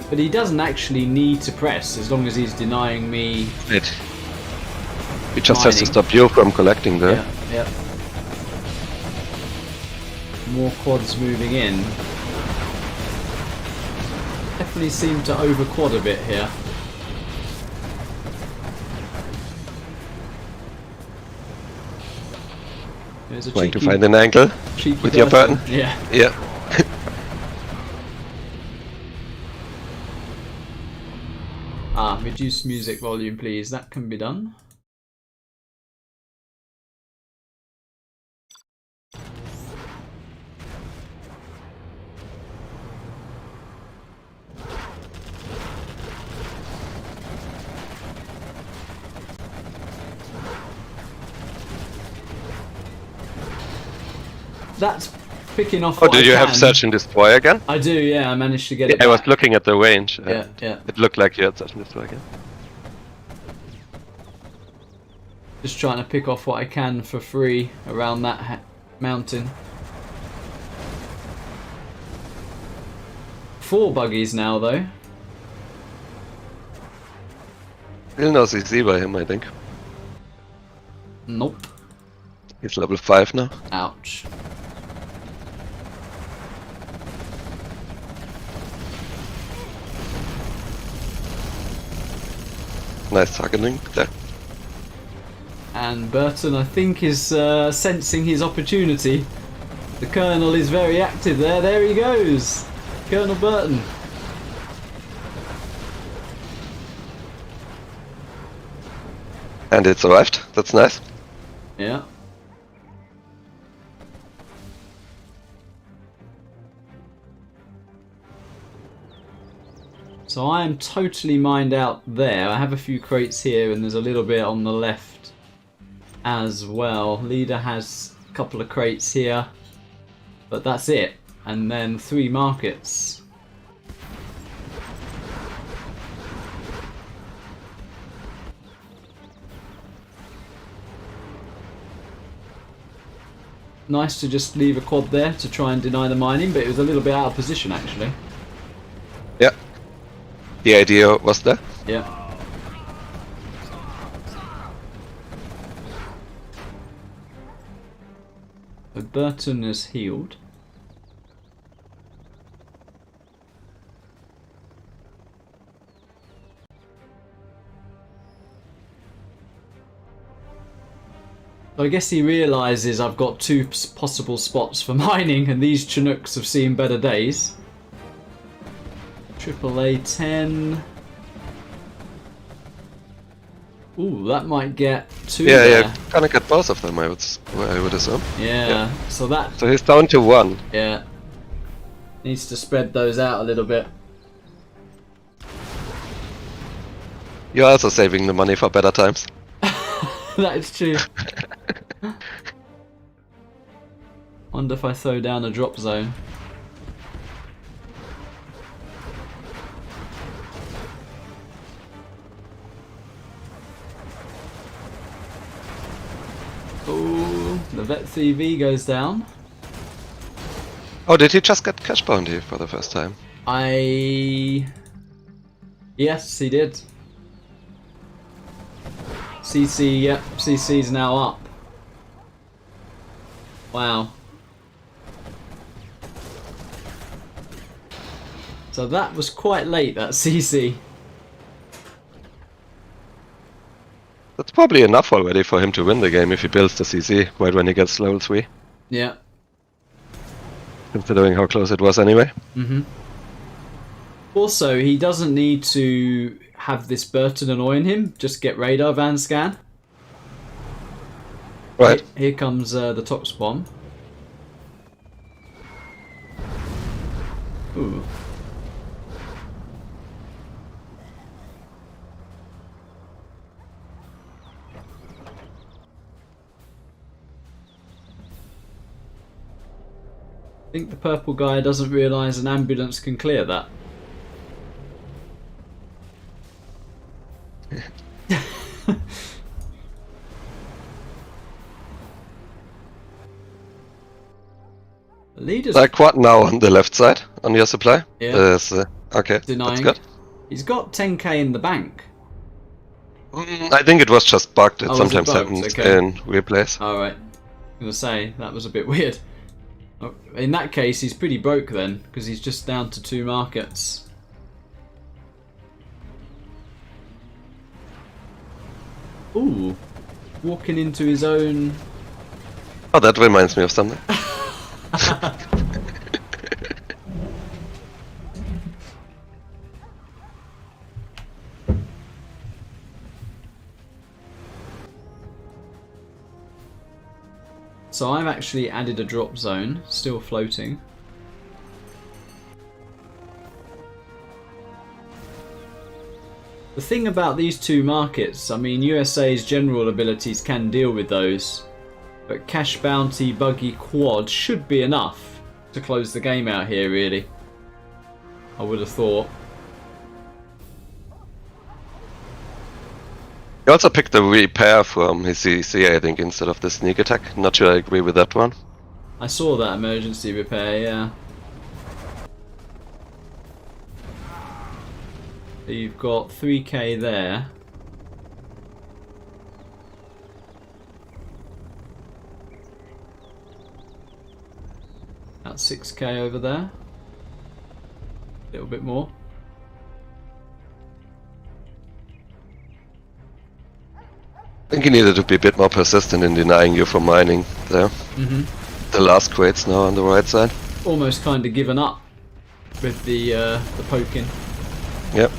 But he doesn't actually need to press as long as he's denying me. He just has to stop you from collecting there. Yeah, yeah. More quads moving in. Definitely seem to over quad a bit here. There's a Trying to cheeky, find an angle cheeky with your person. button. Yeah. Yeah. Reduce music volume, please. That can be done. That's picking off. Oh, what do I you have can. search and destroy again? I do, yeah. I managed to get it I was back. looking at the range. Yeah, And yeah. it looked like you had search and destroy again. Just trying to pick off what I can for free around that mountain. 4 buggies now, though. Still no CC by him, I think. Nope. He's level 5 now. Ouch. Nice targeting there. And Burton, I think, is sensing his opportunity. The Colonel is very active there. There he goes. Colonel Burton. And it's arrived. That's nice. Yeah. So I am totally mined out there. I have a few crates here and there's a little bit on the left as well. Leader has a couple of crates here, but that's it. And then 3 markets. Nice to just leave a quad there to try and deny the mining, but it was a little bit out of position actually. Yeah. The idea was there. Yeah. So Burton is healed. So I guess he realises I've got two possible spots for mining, and these Chinooks have seen better days. AAA 10. Ooh, that might get two Yeah, there. yeah, gonna get both of them, I would assume. Yeah, so that... So he's down to 1. Yeah. Needs to spread those out a little bit. You're also saving the money for better times. That is true. Wonder if I throw down a drop zone. Oh, the Vet CV goes down. Oh, did he just get cash bounty for the first time? Yes, he did. CC, yep, CC's now up. Wow. So that was quite late, that CC. That's probably enough already for him to win the game if he builds the CC right when he gets level 3. Yeah. Considering how close it was anyway. Also, he doesn't need to have this Burton annoying him. Just get radar van scan. Right. Here comes the top spawn. Ooh. I think the purple guy doesn't realise an ambulance can clear that. Leaders Like what now on the left side on your supply? Yeah. Okay, denying. that's good. He's got 10k in the bank. I think it was just bugged. It Oh, was it sometimes bugged? happens Okay. in replays. Alright. I'm gonna say, that was a bit weird. Oh, in that case, he's pretty broke then, because he's just down to 2 markets. Ooh. Walking into his own... Oh, that reminds me of something. So I've actually added a drop zone, still floating. The thing about these two markets, I mean, USA's general abilities can deal with those, but cash bounty, buggy, quad should be enough to close the game out here, really. I would have thought. He also picked the repair from his CC, I think, instead of the sneak attack. Not sure I agree with that one. I saw that emergency repair, yeah. So you've got 3k there. About 6k over there. A little bit more. I think he needed to be a bit more persistent in denying you from mining there. The last crates now on the right side. Almost kind of given up with the poking. Yep.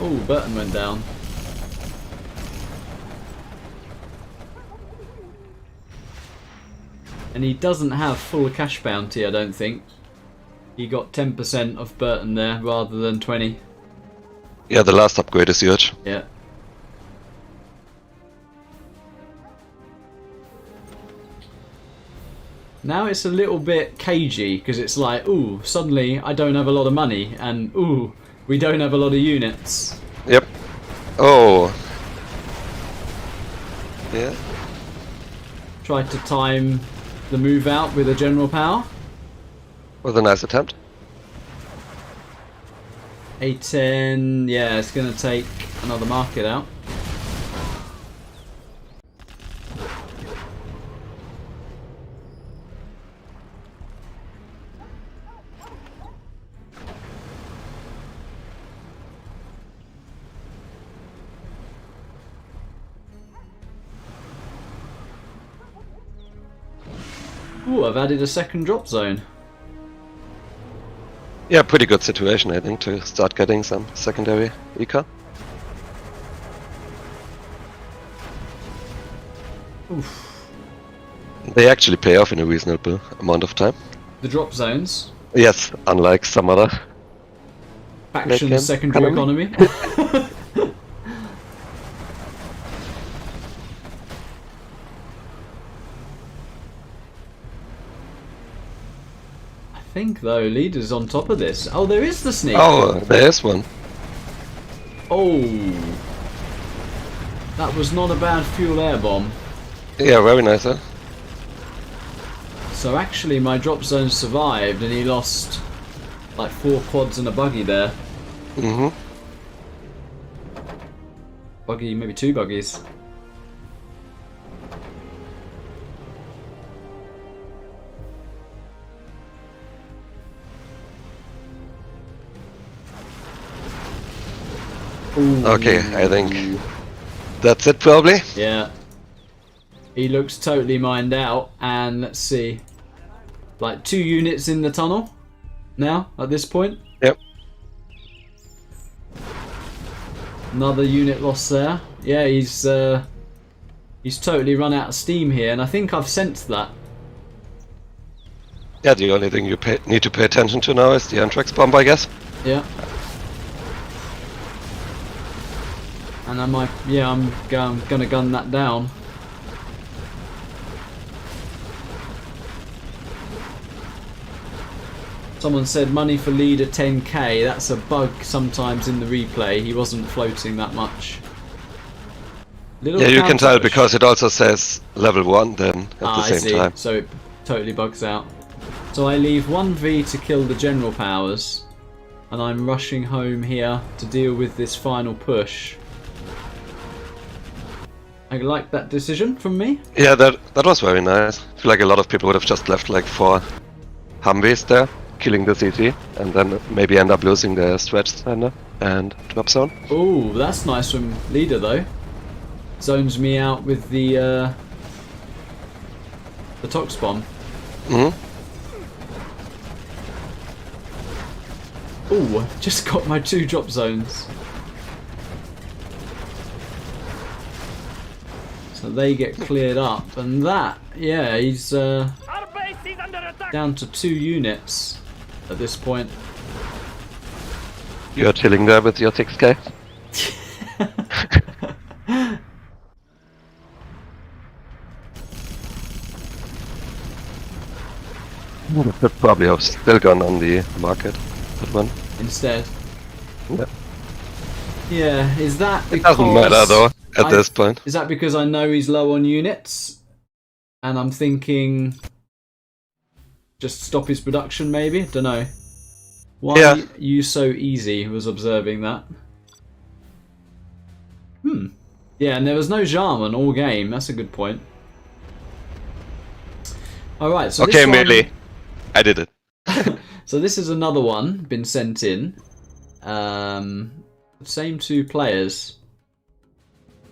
Oh, Burton went down. And he doesn't have full cash bounty, I don't think. He got 10% of Burton there rather than 20. Yeah, the last upgrade is huge. Yeah. Now it's a little bit cagey because it's like, ooh, suddenly I don't have a lot of money, and ooh, we don't have a lot of units. Yep. Oh. Yeah. Tried to time the move out with a general power. Was a nice attempt. A10, yeah, it's going to take another market out. Ooh, I've added a second drop zone. Yeah, pretty good situation, I think, to start getting some secondary eco. Oof. They actually pay off in a reasonable amount of time. The drop zones. Yes, unlike some other Faction Webcam secondary economy. I think though, leader's on top of this. Oh, there is the sneak. Oh, there is one. Oh, that was not a bad fuel air bomb. Yeah, very nice, huh? So actually, my drop zone survived, and he lost like 4 quads and a buggy there. Mm-hmm. Buggy, maybe 2 buggies. Ooh. Okay, I think that's it probably. Yeah. He looks totally mined out, and let's see. Like 2 units in the tunnel now at this point. Yep. Another unit lost there. Yeah, he's totally run out of steam here, and I think I've sensed that. Yeah, the only thing you need to pay attention to now is the Anthrax bomb, I guess. Yeah. And I might, yeah, I'm gonna gun that down. Someone said money for leader 10k. That's a bug sometimes in the replay. He wasn't floating that much. Yeah, you can tell because it also says level 1 then at the same time. So it totally bugs out. So I leave 1v to kill the general powers, and I'm rushing home here to deal with this final push. I like that decision from me. Yeah, that was very nice. I feel like a lot of people would have just left like 4 Humvees there, killing the CT, and then maybe end up losing the stretch center and drop zone. Oh, that's nice from leader though. Zones me out with the Tox bomb. Mm-hmm. Oh, just got my 2 drop zones. So they get cleared up, and that, yeah, he's down to 2 units at this point. You're chilling there with your 6k? Should probably have still gone on the market, that one. Instead. Yeah. Yeah, is that It because... doesn't matter though, at this point. Is that because I know he's low on units? And I'm thinking... just stop his production maybe? Don't know. Why are you so easy was observing that. Yeah, and there was no Jarman all game. That's a good point. Alright, so okay, this one... Melee. I did it. So this is another one been sent in. Same 2 players.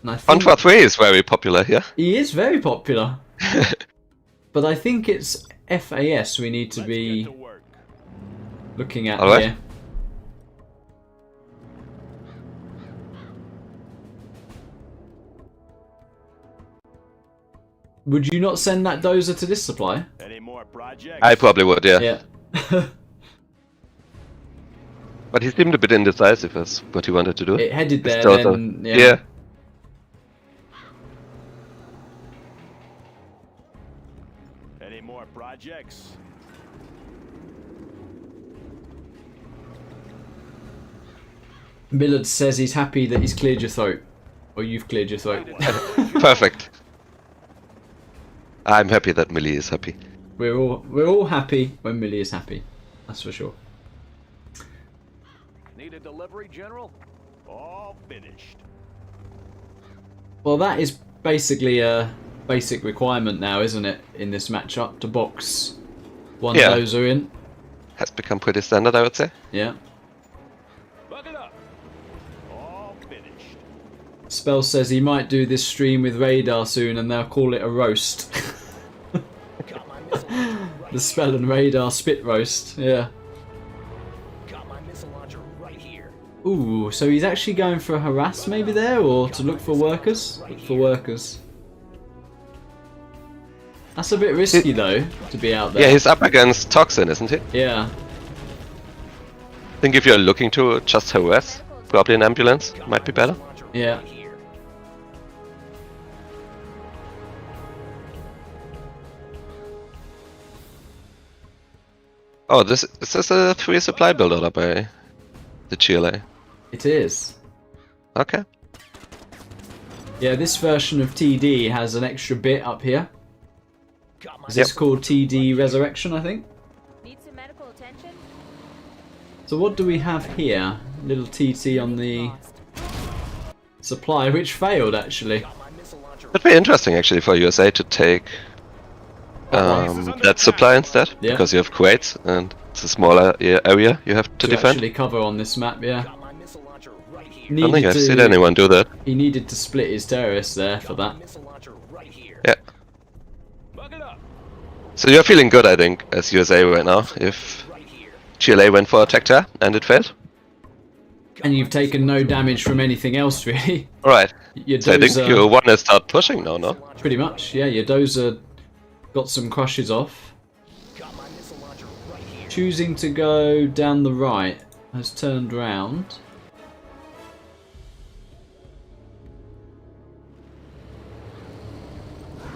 And I think 143 is very popular here. he is very popular. But I think it's FAS we need to be looking at here. Would you not send that dozer to this supply? Any more projects? I probably would, yeah. Yeah. But he seemed a bit indecisive as what he wanted to do. It headed there, Still then... yeah. Any more projects? Millard says he's happy that he's cleared your throat. Or you've cleared your throat. Perfect. I'm happy that Millie is happy. We're all happy when Millie is happy. That's for sure. Need a delivery, General? All finished. Well, that is basically a basic requirement now, isn't it, in this matchup, to box one dozer in. Has become pretty standard, I would say. Yeah. Bucket up. All finished. Spell says he might do this stream with radar soon and they'll call it a roast. The spell and radar spit roast, yeah. Got my missile launcher right here. Ooh, so he's actually going for a harass maybe there, or to look for workers? Look for workers. That's a bit risky though, to be out there. Yeah, he's up against Toxin, isn't he? Yeah. I think if you're looking to just harass, probably an ambulance might be better. Yeah. Oh, this is this a 3 supply build order by the GLA? It is. Okay. Yeah, this version of TD has an extra bit up here. Is this called TD Resurrection, I think? Need some medical attention? So what do we have here? Little TT on the supply, which failed actually. It'd be interesting actually for USA to take that supply instead, Yeah. because you have crates and it's a smaller area you have to defend. Actually cover on this map, yeah. I don't think I've seen anyone do that. He needed to split his terrorists there for that. Yeah. Bucket up. So you're feeling good, I think, as USA right now, if GLA went for a Tecta and it failed? And you've taken no damage from anything else really. Alright. Your So I think dozer, you want to start pushing now, no? pretty much, yeah, your dozer got some crushes off. Choosing to go down the right, has turned round.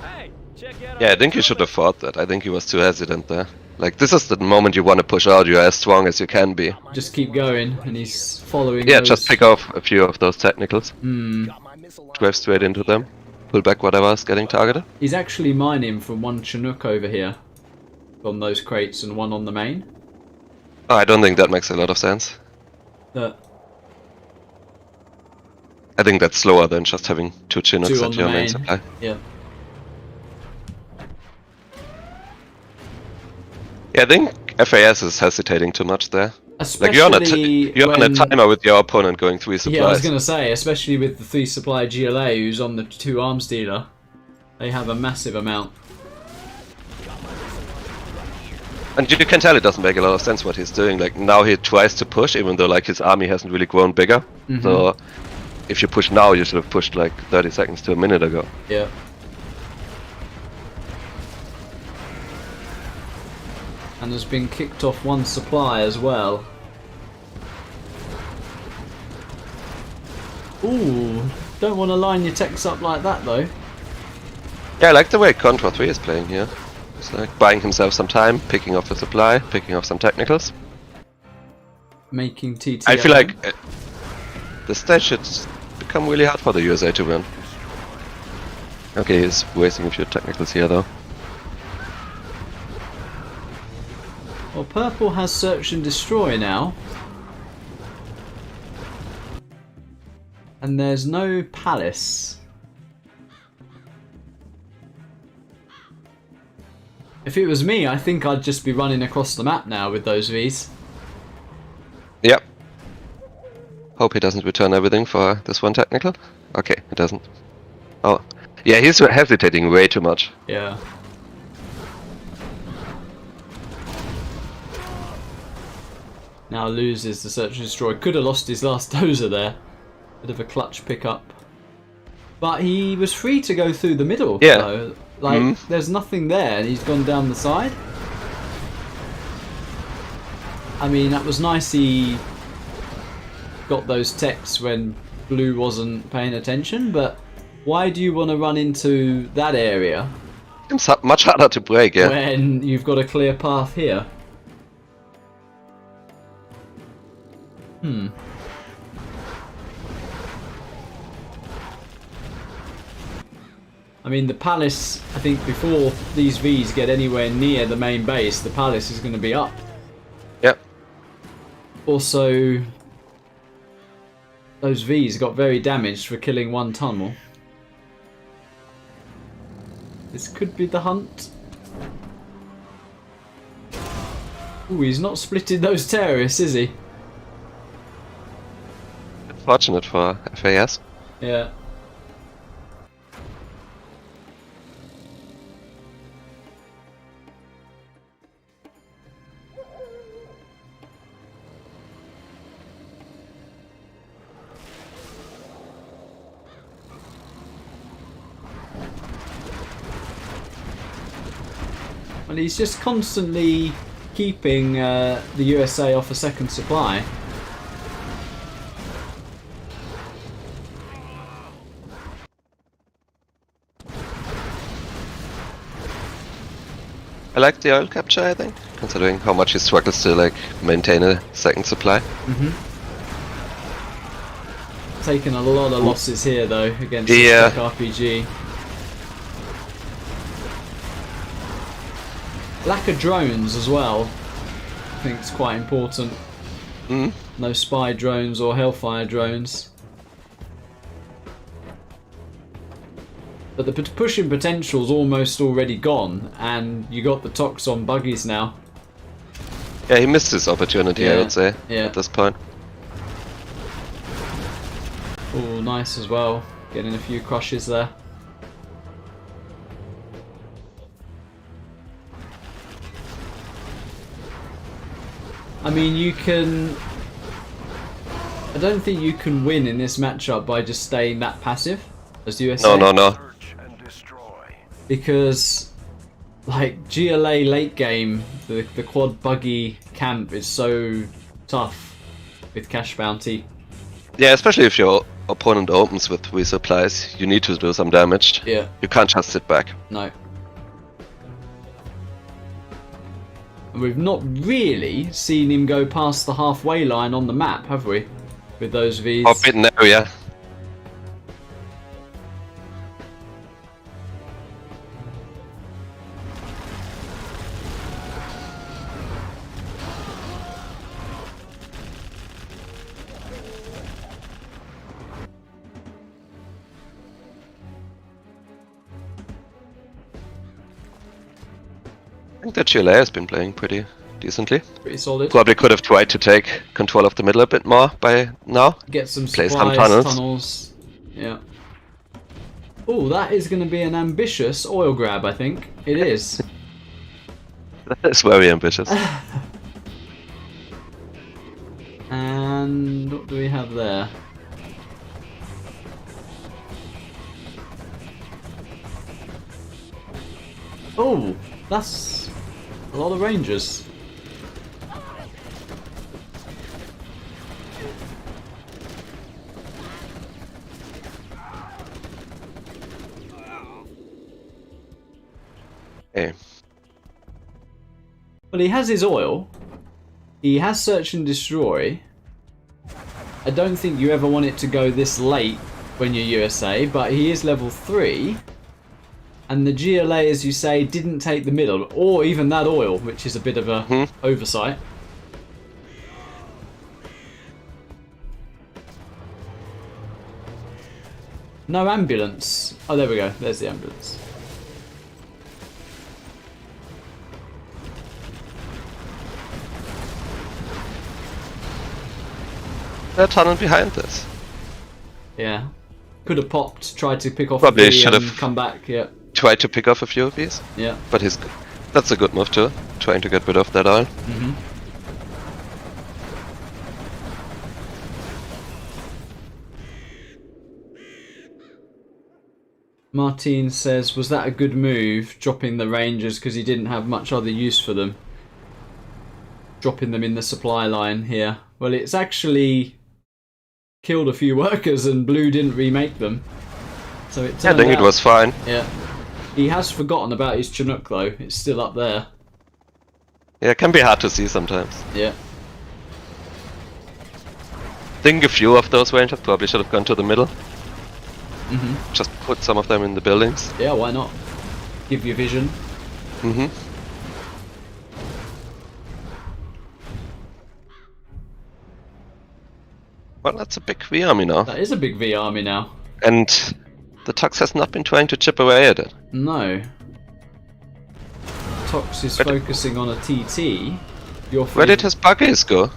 Hey, check out Yeah, I our think you should have equipment. fought that. I think he was too hesitant there. Like, this is the moment you want to push out, you're as strong as you can be. Just keep going, and he's following Yeah, those. just pick off a few of those technicals. Hmm. Drive straight into them. Pull back whatever is getting targeted. He's actually mining from one Chinook over here. On those crates and one on the main. Oh, I don't think that makes a lot of sense. That I think that's slower than just having 2 Chinooks two on at the your main main. supply. Yeah. Yeah, I think FAS is hesitating too much there. Especially Like, you're on a when- timer with your opponent going 3 supplies. Yeah, I was gonna say, especially with the 3 supply GLA who's on the 2 arms dealer. They have a massive amount. And you can tell it doesn't make a lot of sense what he's doing. Like, now he tries to push, even though like his army hasn't really grown bigger. Mm-hmm. So if you push now, you should have pushed like 30 seconds to a minute ago. Yeah. And there's been kicked off 1 supply as well. Ooh, don't want to line your techs up like that though. Yeah, I like the way Contra 3 is playing here. He's like buying himself some time, picking off a supply, picking off some technicals. Making TT. I feel up. like the stage should become really hard for the USA to win. Okay, he's wasting a few technicals here though. Well, purple has search and destroy now. And there's no palace. If it was me, I think I'd just be running across the map now with those Vs. Yep. Hope he doesn't return everything for this one technical. Okay, he doesn't. Oh. Yeah, he's hesitating way too much. Yeah. Now loses the search and destroy. Could have lost his last dozer there. Bit of a clutch pickup. But he was free to go through the middle. Yeah. Though. Like, there's nothing there and he's gone down the side. I mean, that was nice he got those techs when blue wasn't paying attention, but why do you want to run into that area It's much harder to break, yeah. when you've got a clear path here? I mean, the palace, I think before these Vs get anywhere near the main base, the palace is going to be up. Yep. Also, those Vs got very damaged for killing 1 tunnel. This could be the hunt. Ooh, he's not splitting those terrorists, is he? Fortunate for FAS. Yeah. Well, he's just constantly keeping the USA off a second supply. I like the oil capture, I think, considering how much he struggles to like maintain a second supply. Taking a lot of losses here though against Yeah. the RPG. Lack of drones as well. I think it's quite important. No spy drones or Hellfire drones. But the pushing potential's almost already gone, and you got the Toxon buggies now. Yeah, he missed his opportunity, I would say, yeah. at this point. Oh, nice as well. Getting a few crushes there. I mean, you can... I don't think you can win in this matchup by just staying that passive as USA. No. Search and destroy. Because, like, GLA late game, the quad buggy camp is so tough with cash bounty. Yeah, especially if your opponent opens with resupplies, you need to do some damage. Yeah. You can't just sit back. No. And we've not really seen him go past the halfway line on the map, have we? With those Vs. Forbidden area. I think that GLA has been playing pretty decently. Pretty solid. Probably could have tried to take control of the middle a bit more by now. Get some Play supplies, some tunnels. Yeah. Oh, that is going to be an ambitious oil grab, I think. It is. That is very ambitious. And what do we have there? Oh, that's a lot of Rangers. Okay. Well, he has his oil. He has search and destroy. I don't think you ever want it to go this late when you're USA, but he is level 3. And the GLA, as you say, didn't take the middle, or even that oil, which is a bit of a oversight. No ambulance. Oh, there we go. There's the ambulance. That tunnel behind this. Yeah. Could have popped, tried to pick off Probably a V should and have. come back. Yeah. Tried to pick off a few of these, Yeah. but that's a good move too, trying to get rid of that oil. Martin says, was that a good move, dropping the Rangers because he didn't have much other use for them? Dropping them in the supply line here. Well, it's actually killed a few workers and Blue didn't remake them. So it turned I think out, it was fine. Yeah. He has forgotten about his Chinook though. It's still up there. Yeah, it can be hard to see sometimes. Yeah. I think a few of those Rangers probably should have gone to the middle. Just put some of them in the buildings. Yeah, why not? Give you vision. Well, that's a big V army now. That is a big V army now. And the Tux has not been trying to chip away at it. No. Tox is But- focusing on a TT. Your Where did his buggies go?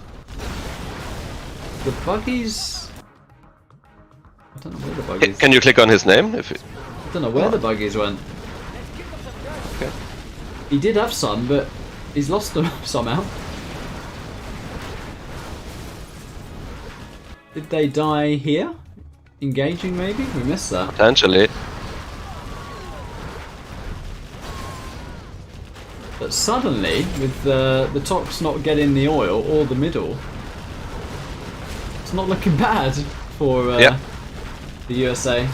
The buggies... I don't know where the buggies... Can you click on his name? I don't know where the buggies went. Okay. He did have some, but he's lost them somehow. Did they die here? Engaging maybe? We missed that. But suddenly, with the tops not getting the oil or the middle, it's not looking bad for the USA.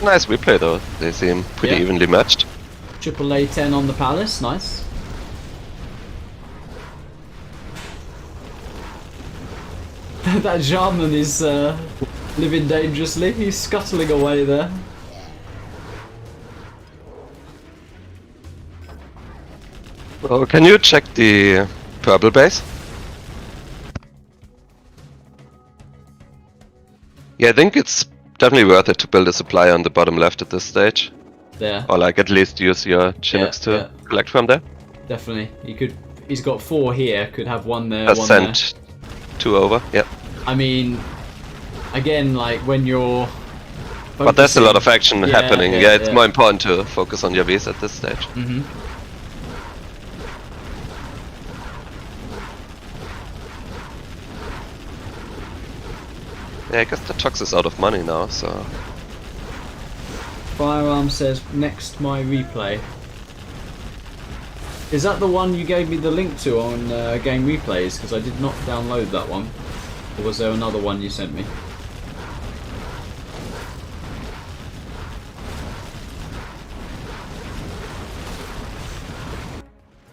Nice replay though. They seem pretty Yeah. evenly matched. Triple A10 on the Palace, nice. That Jarman is living dangerously. He's scuttling away there. So can you check the purple base? Yeah, I think it's definitely worth it to build a supply on the bottom left at this stage. There, Or like at least use your Chinooks to yeah. collect from there. definitely. He's got 4 here. Could have one there, Just one there. send 2 over. Yeah. I mean, again, like when you're. But there's a lot of action Yeah, happening. yeah, Yeah, it's yeah. more important to focus on your Vs at this stage. Mm-hmm. Yeah, I guess the Tux is out of money now, so... Firearm says next my replay. Is that the one you gave me the link to on Game Replays? Because I did not download that one. Or was there another one you sent me?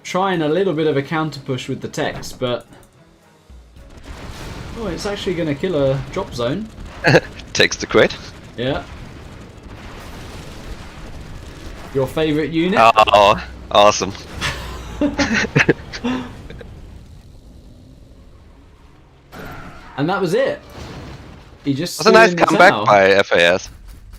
Trying a little bit of a counter push with the text, but oh, it's actually going to kill a drop zone. Takes the crate. Yeah. Your favourite unit? Oh, awesome. And that was it. He just That's a threw nice in the comeback towel. by FAS.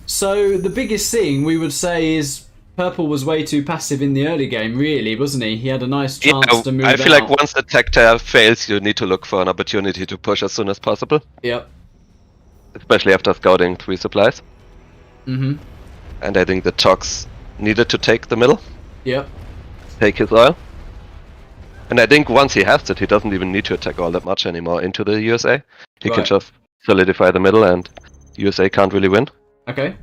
So the biggest thing we would say is Purple was way too passive in the early game, really, wasn't he? He had a nice chance to move I feel out. like once the tech tear fails, you need to look for an opportunity to push as soon as possible. Yep. Especially after scouting 3 supplies. Mm-hmm. And I think the Tox needed to take the middle, Yep. take his oil. And I think once he has it, he doesn't even need to attack all that much anymore into the USA. He can Right. just solidify the middle and USA can't really win. Okay.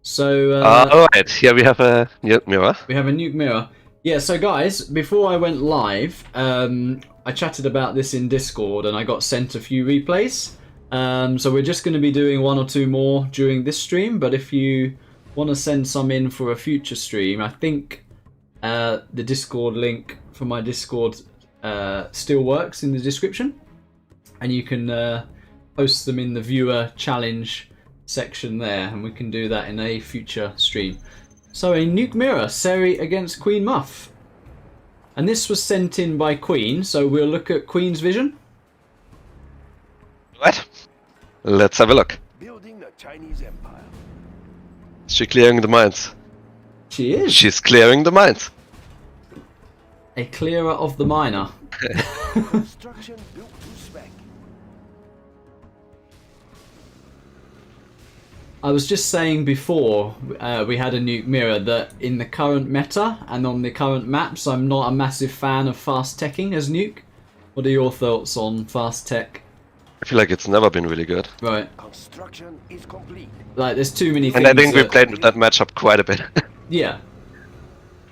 So Alright, here we have a Nuke mirror. we have a nuke mirror. Yeah, so guys, before I went live, I chatted about this in Discord and I got sent a few replays. So we're just going to be doing 1 or 2 more during this stream, but if you want to send some in for a future stream, I think the Discord link for my Discord still works in the description. And you can post them in the viewer challenge section there, and we can do that in a future stream. So a nuke mirror, Seri against Queen Muff. And this was sent in by Queen, so we'll look at Queen's vision. Right? Let's have a look. Building the Chinese Empire. Is she clearing the mines? She is She's clearing the mines. a clearer of the miner. Construction built to spec. I was just saying before we had a nuke mirror that in the current meta and on the current maps, I'm not a massive fan of fast teching as nuke. What are your thoughts on fast tech? I feel like it's never been really good. Right, Construction is complete. like there's too many things. And I think we that- played with that matchup quite a bit. Yeah.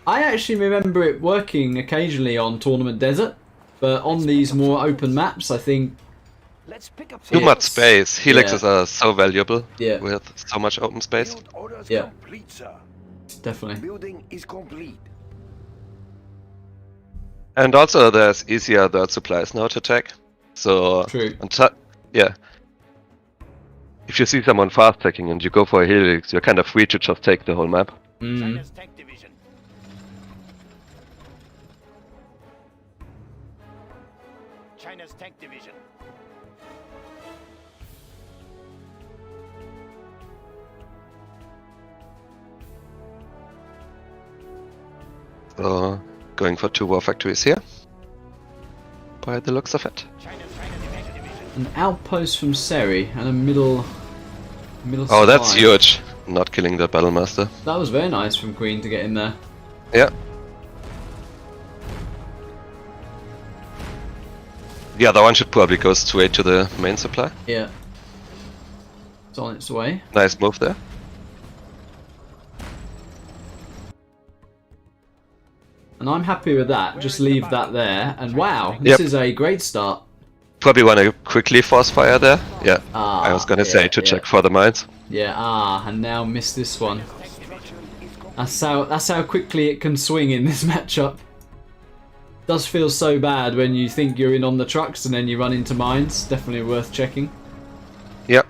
I actually remember it working occasionally on Tournament Desert, but on these more open maps, I think Let's pick up Too some much space. Helixes Yeah. are so valuable Yeah. with so much open space. Build orders Yeah. complete, sir. definitely. Building is complete. And also there's easier third supplies now to take. So True. yeah. If you see someone fast taking and you go for a helix, you're kind of free to just take the whole map. Mm. China's tank division. China's tank division. So going for 2 war factories here. By the looks of it. China's tank division. An outpost from Seri and a middle Middle Oh, that's supply. huge. Not killing the Battle Master. That was very nice from Queen to get in there. Yeah. The other one should probably go straight to the main supply. Yeah. It's on its way. Nice move there. And I'm happy with that. Just leave that there. And wow, this Yep. is a great start. Probably want to quickly force fire there. Yeah. Ah, I was gonna yeah, say to yeah. check for the mines. Yeah, and now miss this one. That's how quickly it can swing in this matchup. Does feel so bad when you think you're in on the trucks and then you run into mines. Definitely worth checking. Yep.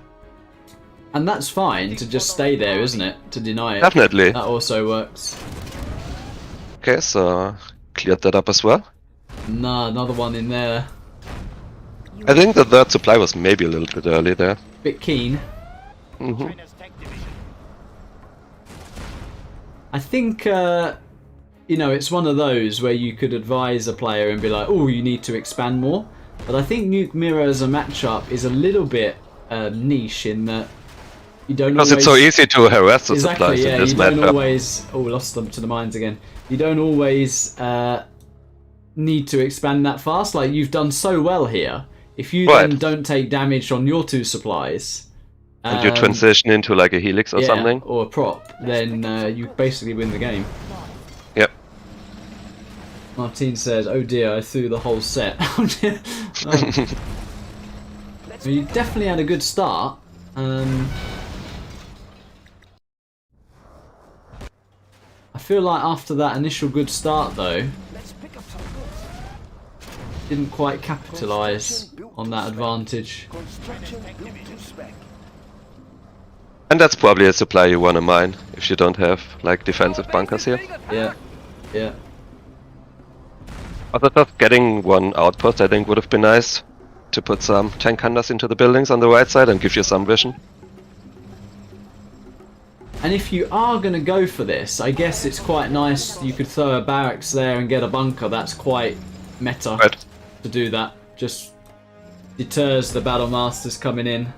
And that's fine to just stay there, isn't it? To deny it. Definitely. That also works. Okay, so cleared that up as well. Nah, another one in there. I think the third supply was maybe a little bit early there. Bit keen. Hmm. I think, you know, it's one of those where you could advise a player and be like, oh, you need to expand more. But I think Nuke Mirror as a matchup is a little bit niche in that you don't Because always... it's so easy to harass the Exactly, supplies yeah, in this you don't matchup. always... Oh, lost them to the mines again. You don't always need to expand that fast. Like, you've done so well here. If you Right. then don't take damage on your two supplies... And you transition into like a helix or yeah, something. or a prop, then you basically win the game. Yep. Martine says, oh dear, I threw the whole set. Oh dear. Oh. Well, you definitely had a good start. I feel like after that initial good start though, didn't quite capitalise on that advantage. Construction built to spec. And that's probably a supply you want to mine if you don't have like defensive bunkers here. Yeah, yeah. Also, just getting one outpost I think would have been nice to put some tank hunters into the buildings on the right side and give you some vision. And if you are going to go for this, I guess it's quite nice you could throw a barracks there and get a bunker. That's quite meta Right. to do that. Just deters the battle masters coming in.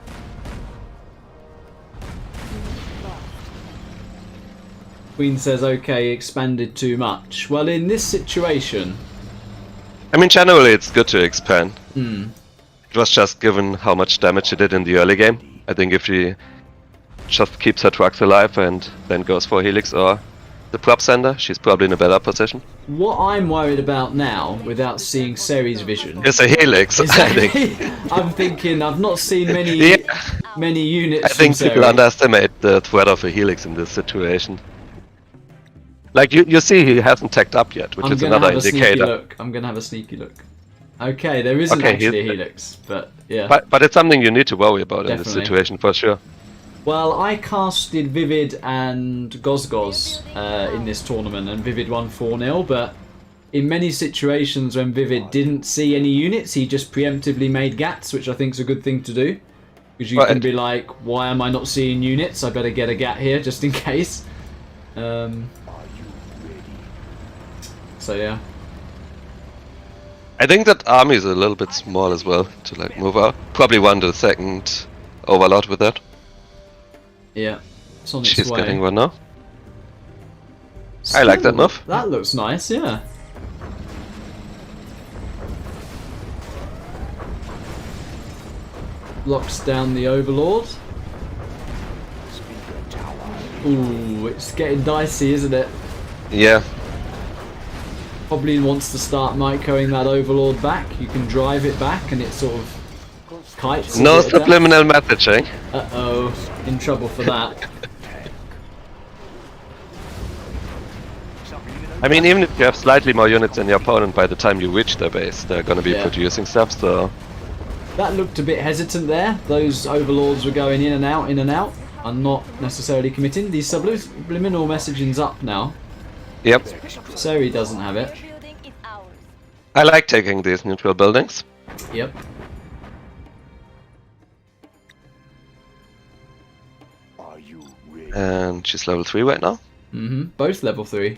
Queen says, okay, expanded too much. Well, in this situation... I mean, generally it's good to expand. Hmm. It was just given how much damage it did in the early game. I think if she just keeps her trucks alive and then goes for Helix or the prop sender, she's probably in a better position. What I'm worried about now, without seeing Seri's vision... It's a Helix, I think. Exactly. I'm thinking, I've not seen many Yeah. many units I think from people Seri. underestimate the threat of a Helix in this situation. Like you see he hasn't tacked up yet, which I'm is gonna another have a sneaky indicator. look. I'm gonna have a sneaky look. Okay, there isn't Okay, actually a he's- helix, but yeah. But it's something you need to worry about in this Definitely. situation for sure. Well, I casted Vivid and Gozgoz in this tournament, and Vivid won 4-0, but in many situations when Vivid didn't see any units, he just preemptively made gats, which I think is a good thing to do. Because you can Right. be like, why am I not seeing units? I better get a gat here, just in case. So yeah. I think that army is a little bit small as well to like move out. Probably won the second overlord with that. Yeah. It's on its She's way. getting one now. I like that Still, move. That looks nice, yeah. Locks down the Overlord. Ooh, it's getting dicey, isn't it? Yeah. Probably wants to start microing that Overlord back. You can drive it back and it sort of kites. a No bit down. subliminal messaging. Uh-oh, in trouble for that. I mean, even if you have slightly more units than your opponent, by the time you reach their base, they're gonna be Yeah. producing stuff, so... That looked a bit hesitant there. Those Overlords were going in and out, and not necessarily committing. The subliminal messaging's up now. Yep. Seri doesn't have it. Building is ours. I like taking these neutral buildings. Yep. Are you ready? And she's level 3 right now. Both level 3.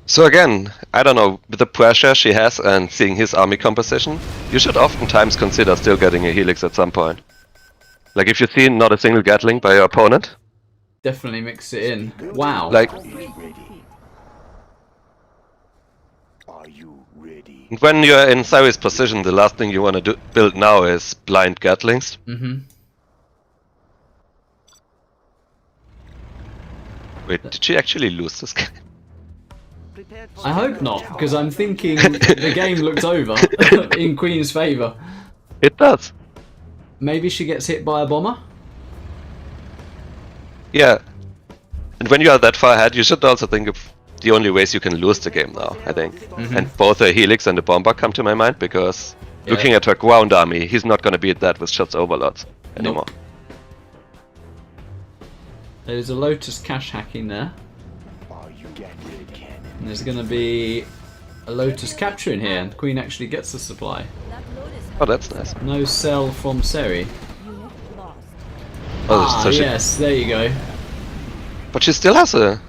So again, I don't know, with the pressure she has and seeing his army composition, you should oftentimes consider still getting a helix at some point. Like if you see not a single Gatling by your opponent, Definitely mix it in. Wow. like Is ready. Are you ready? when you're in Sari's position, the last thing you want to build now is blind Gatlings. Mm-hmm. Wait, did she actually lose this game? I hope not, because I'm thinking the game looks over in Queen's favour. It does. Maybe she gets hit by a bomber? Yeah. And when you are that far ahead, you should also think of the only ways you can lose the game now, I think. And both the Helix and the Bomber come to my mind, because looking at her ground army, he's not going to beat that with shots overloads anymore. Nope. There's a Lotus cache hacking there. Are you ready? Cannon. And there's going to be a Lotus capture in here, and Queen actually gets the supply. That load is Oh, that's nice. No cell from Seri. unit lost. Oh, so she, Yes, there you go. but she still has a...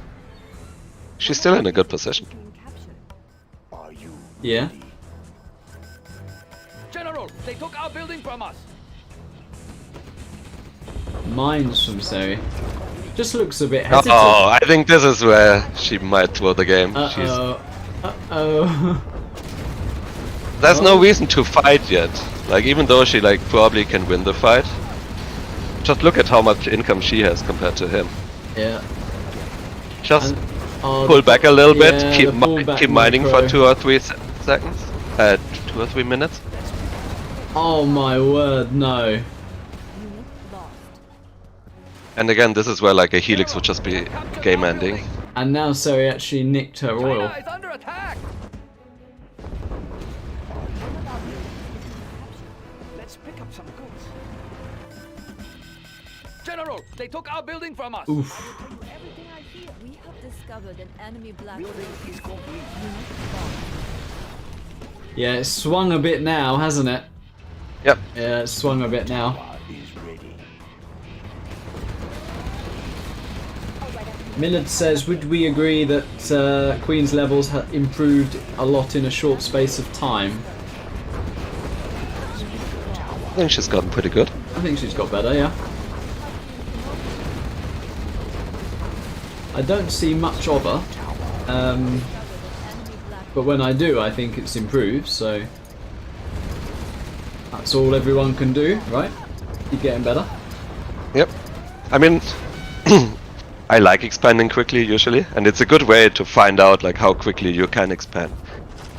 She's still in a good position. Being captured. Are you Yeah. General, they took our building from us. Mines from Seri. Just looks a bit hesitant. Oh, I think this is where she might throw the game. She's, Uh-oh. Uh-oh. there's no reason to fight yet. Like, even though she like probably can win the fight, just look at how much income she has compared to him. Yeah. Just And- oh, pull back a little yeah, bit, keep, the pullback keep mining micro. for 2 or 3 seconds. 2 or 3 minutes. Oh my word, no. Unit lost. And again, this is where like a Helix would just be game ending. And now Seri actually nicked her oil. China is under attack. Let's pick up some goods. General, they took our building from us. Oof. Everything I hear. We have discovered an enemy black building is complete? unit lost. Yeah, it swung a bit now, hasn't it? Yep. Yeah, it swung a bit now. Is ready. Millard says, would we agree that Queen's levels have improved a lot in a short space of time? I think she's gotten pretty good. I think she's got better, yeah. I don't see much of her, but when I do, I think it's improved, so that's all everyone can do, right? Keep getting better. Yep. I mean, I like expanding quickly usually, and it's a good way to find out like how quickly you can expand.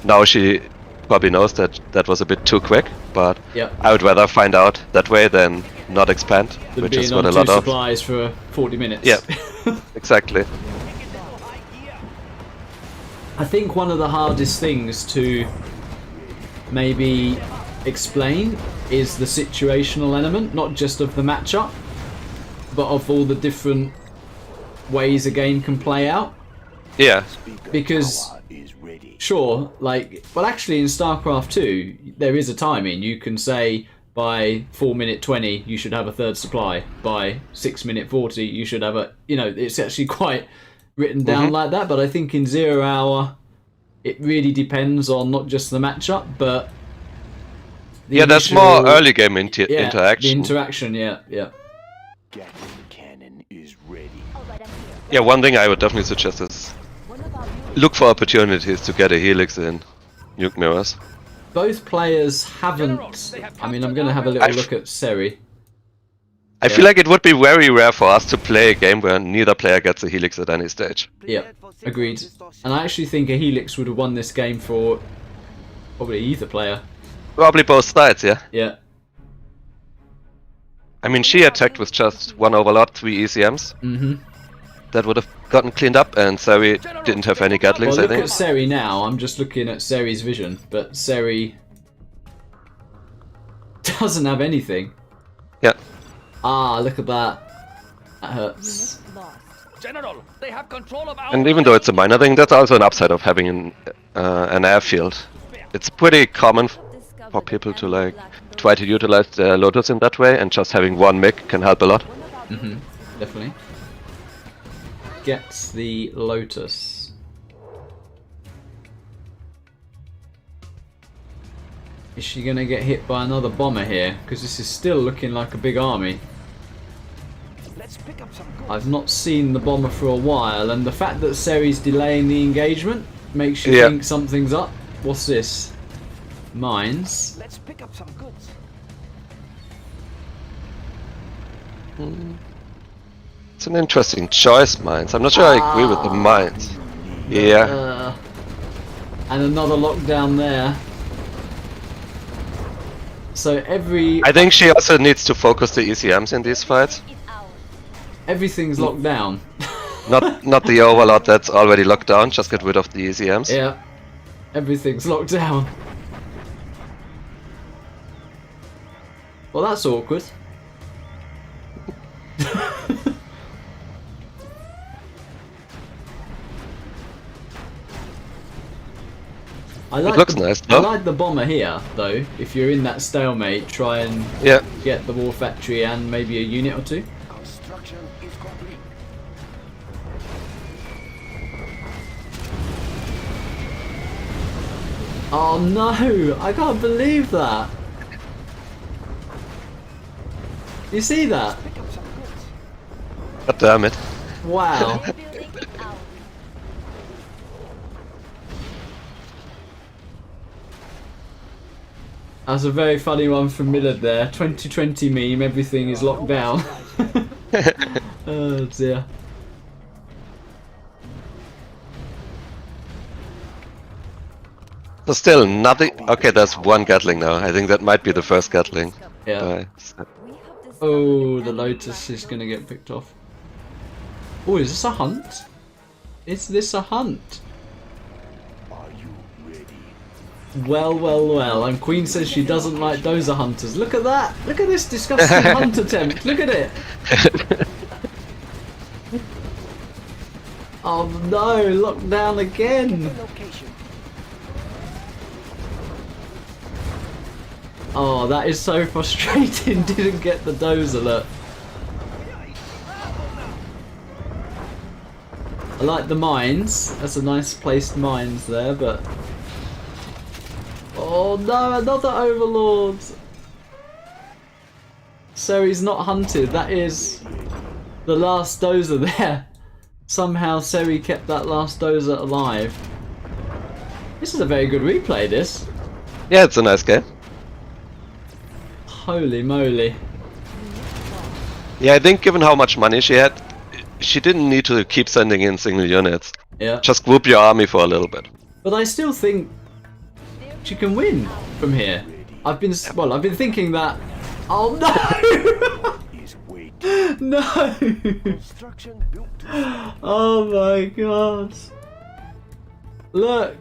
Now she probably knows that that was a bit too quick, but Yep. I would rather find out that way than not expand, Than which is being what a on lot two of... supplies for 40 minutes. Yeah, exactly. I think one of the hardest things to maybe explain is the situational element, not just of the matchup, but of all the different ways a game can play out. Yeah, Because, Is ready. sure, like, well, actually in StarCraft 2, there is a timing. You can say by 4:20 you should have a third supply. By 6:40 you should have a, you know, it's actually quite written down like that. But I think in 0 Hour, it really depends on not just the matchup, but the yeah. There's initial- more early game yeah, interaction. The interaction, yeah. Gatling cannon is ready. All right, I'm here. Yeah, one thing I would definitely suggest is What about you? look for opportunities to get a Helix in Nuke mirrors. Both players haven't. I mean, I'm going to have a little look at Seri. I feel like it would be very rare for us to play a game where neither player gets a Helix at any stage. Yep, agreed. And I actually think a Helix would have won this game for probably either player. Probably both sides, yeah. Yeah. I mean, she attacked with just 1 Overlord, 3 ECMs. Mm-hmm. That would have gotten cleaned up, and Sari didn't have any Well, Gatlings, I look think. at Seri now. I'm just looking at Seri's vision, but Seri doesn't have anything. Yeah. Ah, look at that. That hurts. Unit lost. General, they have control of our. And even though it's a minor thing, that's also an upside of having an airfield. It's pretty common for people to like try to utilize their Lotus in that way, and just having one MiG can help a lot. Mm-hmm. Definitely. Gets the Lotus. Is she gonna get hit by another bomber here? Because this is still looking like a big army. Let's pick up some goods. I've not seen the bomber for a while, and the fact that Seri's delaying the engagement makes you Yeah. think something's up. What's this? Mines. Let's pick up some goods. It's an interesting choice, mines. I'm not sure I agree with the mines. Yeah. And another lockdown there. So I think she also needs to focus the ECMs in these fights. everything's locked down. Not the overlord that's already locked down, just get rid of the ECMs. Yeah. Everything's locked down. Well, that's awkward. I like looks nice, I though. like the bomber here, though. If you're in that stalemate, try and Yeah. get the war factory and maybe a unit or two. Construction is complete. Oh no! I can't believe that! You see that? Pick up some goods. God damn it. Wow. That's a very funny one from Millard there. 2020 meme, everything is locked down. Oh dear. So still nothing. Okay, there's one Gatling now. I think that might be the first Gatling. Yeah. So- Oh, the Lotus is gonna get picked off. Oh, is this a hunt? Is this a hunt? Are you ready? Well, well, well. And Queen says she doesn't like dozer hunters. Look at that! Look at this disgusting hunt attempt. Look at it! Oh no, locked down again! Location. Oh, that is so frustrating. Didn't get the dozer, look. I like the mines. That's a nice placed mines there, but... Oh no, another overlord! So he's not hunted. That is the last dozer there. Somehow Seri kept that last dozer alive. This is a very good replay, this. Yeah, it's a nice game. Holy moly. Yeah, I think given how much money she had, she didn't need to keep sending in single units. Yeah. Just group your army for a little bit. But I still think she can win from here. I've been thinking that. Oh no! Is waiting. No! Construction built to Oh my god! Look!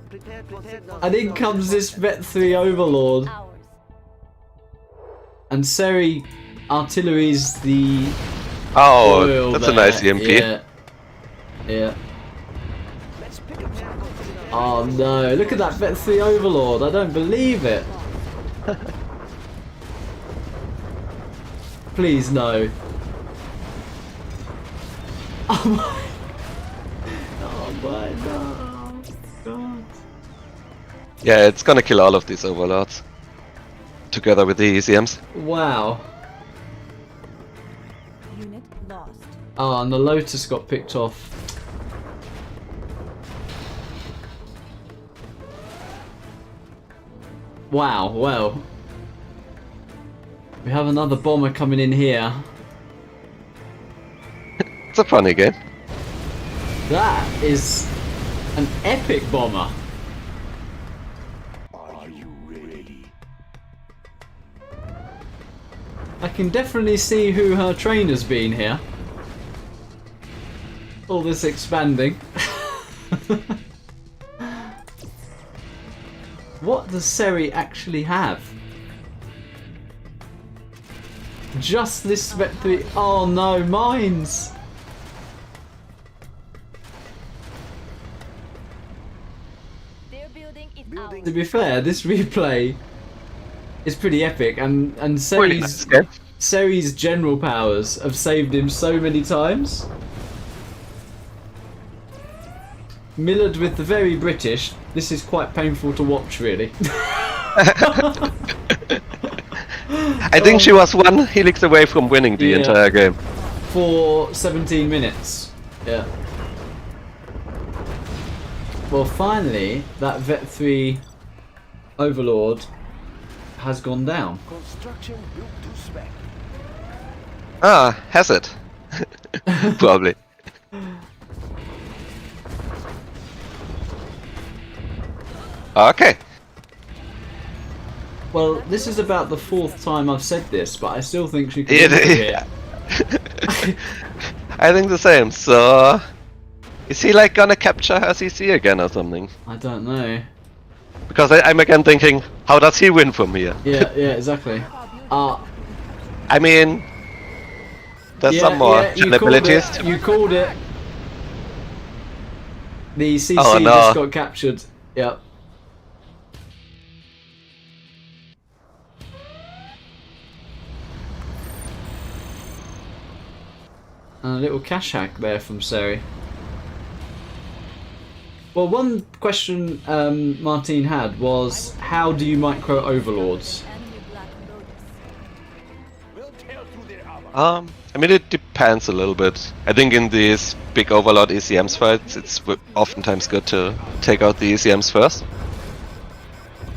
prepare. And in comes this Vet 3 Overlord. And Seri artilleries the Oh, oil that's there. a nice EMP. Yeah. Yeah. Let's pick up some goods. Oh no, look at that Vet 3 Overlord. I don't believe it. Please no. Oh my. Oh my no. God. Yeah, it's gonna kill all of these overlords. Together with the ECMs. Wow. Unit lost. Oh, and the Lotus got picked off. Wow, well. We have another bomber coming in here. It's a funny game. That is an epic bomber. Are you ready? I can definitely see who her trainer's been here. All this expanding. What does Seri actually have? Just this Vet 3. Oh no, mines! Their building is Building. To be fair, this replay is pretty epic, and Really nice game. Seri's general powers have saved him so many times. Millard with the very British. This is quite painful to watch, really. I think she was one helix away from winning the Yeah. entire game. for 17 minutes. Yeah. Well, finally, that Vet 3 Overlord has gone down. Construction built to spec. Ah, has it? Probably. Okay. Well, this is about the 4th time I've said this, but I still think she could It- win it. I think the same. So, is he like gonna capture her CC again or something? I don't know. Because I'm again thinking, how does he win from here? Yeah, yeah, exactly. I mean, there's some more abilities. You called it. The CC Oh, no. just got captured. Yep. And a little cash hack there from Seri. Well, one question Martine had was, how do you micro overlords? Enemy Black Lotus. We'll tear through their armor. I mean, it depends a little bit. I think in these big Overlord ECMs fights, it's oftentimes good to take out the ECMs first.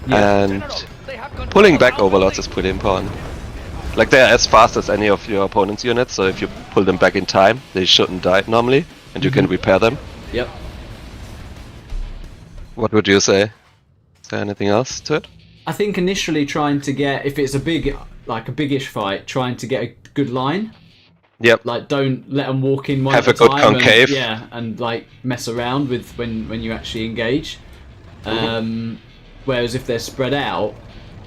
And They have control pulling of back our Overlords is building. pretty important. Like, they're as fast as any of your opponent's units, so if you pull them back in time, they shouldn't die normally, and you can repair them. Yep. What would you say? Is there anything else to it? I think initially trying to get, if it's a big, like a biggish fight, trying to get a good line. Yep. Like, don't let them walk in one Have at a good time. concave. And, yeah, and like mess around with when you actually engage. Whereas if they're spread out,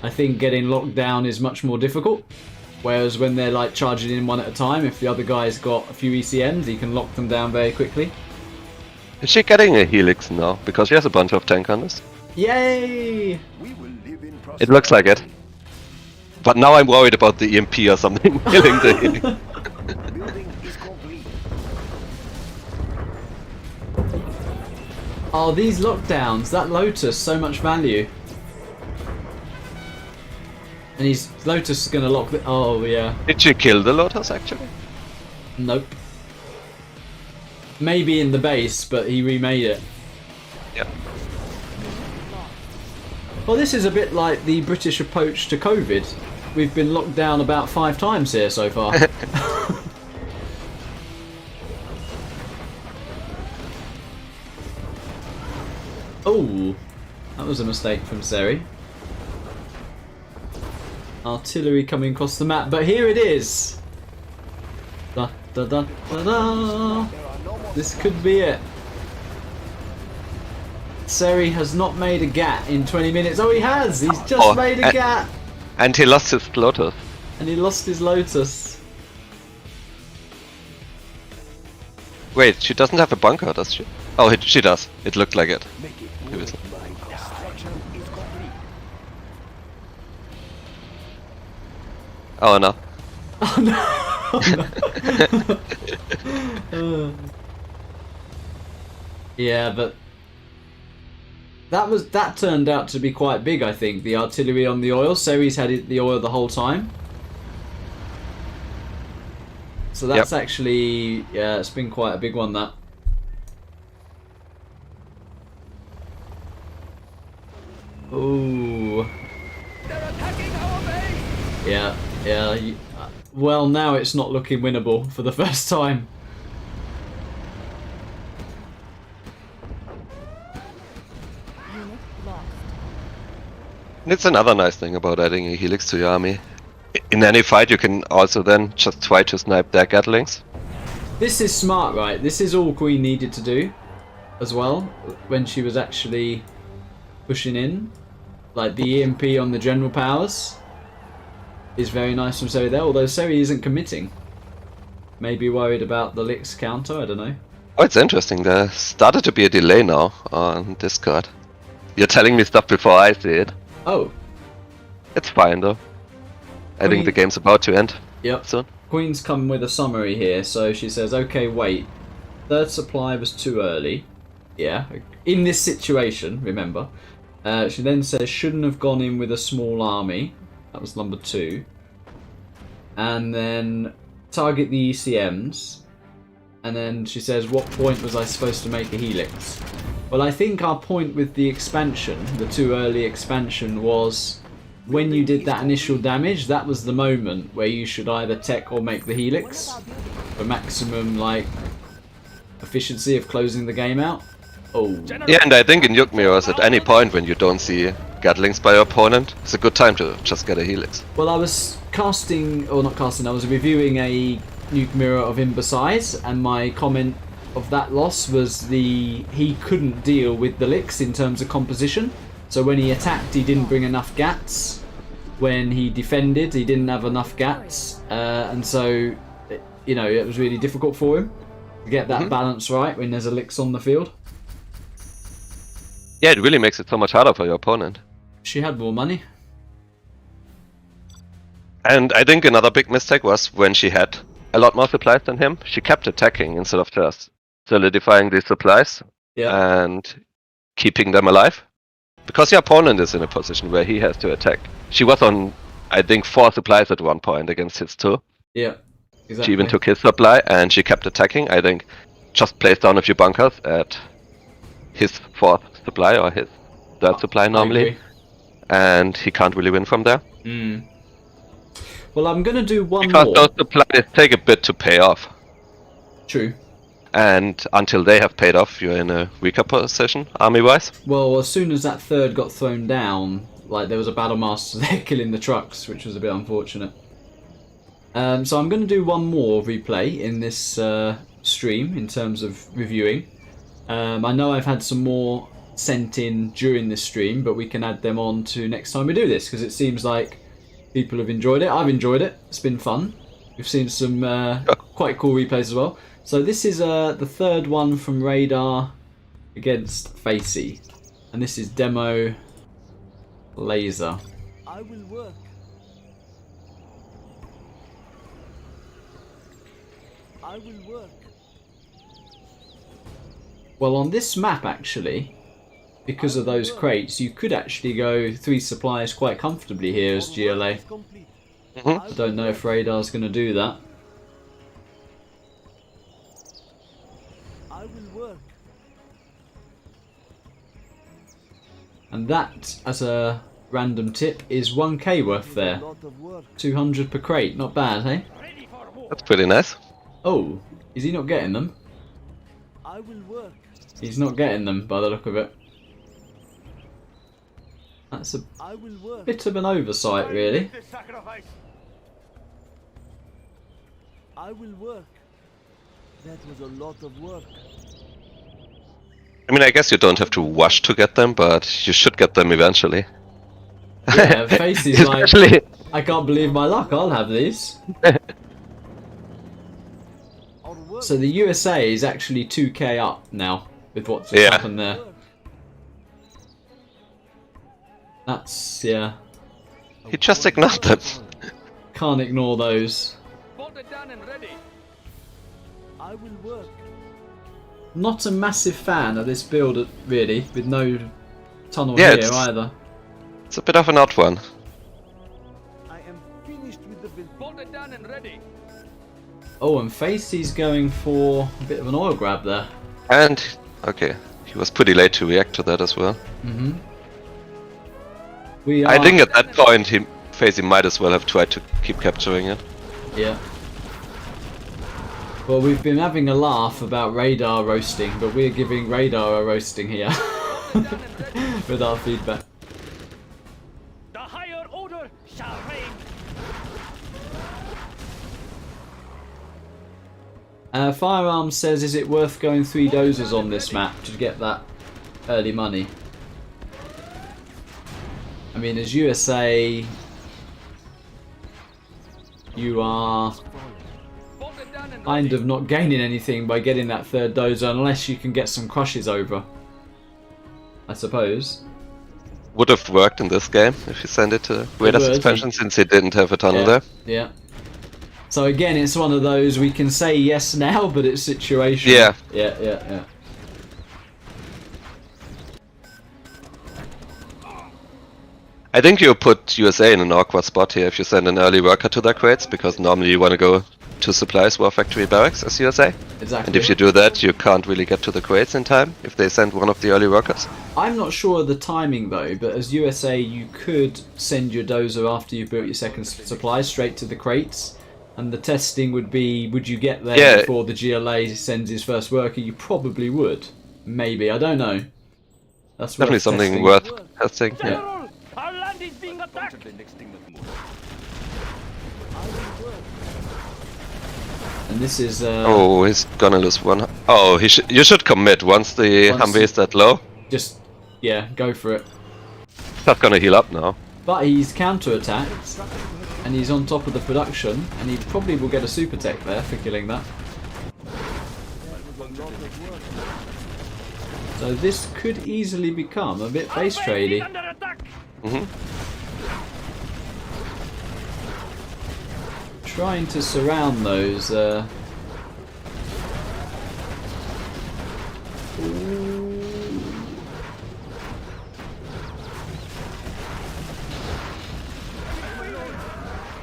I think getting locked down is much more difficult. Whereas when they're like charging in one at a time, if the other guy's got a few ECMs, he can lock them down very quickly. Is she getting a Helix now? Because she has a bunch of tank hunters. Yay! We will live in prosperity. It looks like it. But now I'm worried about the EMP or something killing the Helix. Building is complete. Oh, these lockdowns, that Lotus, so much value. And Lotus is gonna lock the. Oh yeah. Did she kill the Lotus actually? Nope. Maybe in the base, but he remade it. Yeah. Well, this is a bit like the British approach to COVID. We've been locked down about 5 times here so far. Oh, that was a mistake from Seri. Artillery coming across the map, but here it is. Da da da da da. This could be it. Seri has not made a gat in 20 minutes. Oh, he has! He's just Oh, made a gat! And he lost his Lotus. And he lost his Lotus. Wait, she doesn't have a bunker, does she? Oh, she does. It looked like it. Make it Previously. work my time. Construction is complete. Oh no. Yeah, but that turned out to be quite big, I think. The artillery on the oil. Seri's had the oil the whole time. So that's actually, yeah, it's been quite a big one, that. Ooh. They're attacking our base. Yeah, yeah. Well, now it's not looking winnable for the first time. Unit lost. And it's another nice thing about adding a Helix to your army. In any fight, you can also then just try to snipe their Gatlings. This is smart, right? This is all Queen needed to do as well when she was actually pushing in. Like the EMP on the general powers is very nice from Seri there, although Seri isn't committing. Maybe worried about the Licks counter, I don't know. Oh, it's interesting. There started to be a delay now on Discord. You're telling me stuff before I see it. Oh, It's fine though. I think the game's about to end yep. soon. Queen's come with a summary here, so she says, okay, wait. Third supply was too early. Yeah, in this situation, remember. She then says, shouldn't have gone in with a small army. That was number 2. And then target the ECMs. And then she says, what point was I supposed to make a helix? Well, I think our point with the expansion, the too early expansion, was when you did that initial damage, that was the moment where you should either tech or make the helix for maximum, like, efficiency of closing the game out. Oh. Yeah, and I think in Nuke mirrors, at any point when you don't see Gatlings by your opponent, it's a good time to just get a helix. Well, I was casting, or not casting, I was reviewing a Nuke mirror of Imbecise, and my comment of that loss was he couldn't deal with the licks in terms of composition. So when he attacked, he didn't bring enough gats. When he defended, he didn't have enough gats, and so you know it was really difficult for him to get that balance right when there's a licks on the field. Yeah, it really makes it so much harder for your opponent. She had more money. And I think another big mistake was when she had a lot more supplies than him, she kept attacking instead of just solidifying these supplies and keeping them alive. Because your opponent is in a position where he has to attack. She was on, I think, 4 supplies at one point against his 2. Yeah, exactly. She even took his supply and she kept attacking. I think just placed down a few bunkers at his 4th supply or his 3rd supply normally. And he can't really win from there. Well, I'm going to do one because more. Those supplies take a bit to pay off. True. And until they have paid off, you're in a weaker position, army-wise. Well, as soon as that 3rd got thrown down, like there was a battle master there killing the trucks, which was a bit unfortunate. So I'm going to do one more replay in this stream in terms of reviewing. I know I've had some more sent in during this stream, but we can add them on to next time we do this, because it seems like people have enjoyed it. I've enjoyed it. It's been fun. We've seen some quite cool replays as well. So this is the 3rd one from Radar against Facey, and this is demo laser. I will work. I will work. Well, on this map actually, because of those crates, you could actually go 3 supplies quite comfortably here as GLA. I don't know if Radar's going to do that. I will work. And that, as a random tip, is 1k worth there. 200 per crate, not bad, eh? That's pretty nice. Oh, is he not getting them? I will work. He's not getting them by the look of it. That's a bit of an oversight, really. I will work. That was a lot of work. I mean, I guess you don't have to rush to get them, but you should get them eventually. Yeah, Facey's like, I can't believe my luck, I'll have these. So the USA is actually 2k up now with what's just happened there. That's, yeah. He just ignored them. Can't ignore those. Bolted down and ready. I will work. Not a massive fan of this build, really, with no tunnel here either. It's a bit of an odd one. I am finished with the build. Bolted down and ready. Oh, and Facey's going for a bit of an oil grab there. And, okay, he was pretty late to react to that as well. I think at that point, Facey might as well have tried to keep capturing it. Yeah. Well, we've been having a laugh about Radar roasting, but we're giving Radar a roasting here with our feedback. The higher order shall reign. Firearms says, is it worth going 3 dozers on this map to get that early money? I mean, as USA, you are kind of not gaining anything by getting that 3rd dozer unless you can get some crushes over, I suppose. Would have worked in this game if you send it to Radar's expansion, since he didn't have a tunnel there. Yeah. So again, it's one of those, we can say yes now, but it's situational. Yeah. Yeah. I think you put USA in an awkward spot here if you send an early worker to their crates, because normally you want to go 2 supplies, war factory, barracks, as you say. Exactly. And if you do that, you can't really get to the crates in time if they send one of the early workers. I'm not sure of the timing though, but as USA, you could send your dozer after you've built your second supply straight to the crates. And the testing would be, would you get there before the GLA sends his first worker? You probably would. Maybe, I don't know. That's definitely something worth testing. Yeah. General, our land is being attacked. And this is... Oh, he's gonna lose one. Oh, you should commit once the Humvee is that low. Just, yeah, go for it. Not gonna heal up now. But he's counter-attacked, and he's on top of the production, and he probably will get a super tech there for killing that. So this could easily become a bit base tradey. Trying to surround those.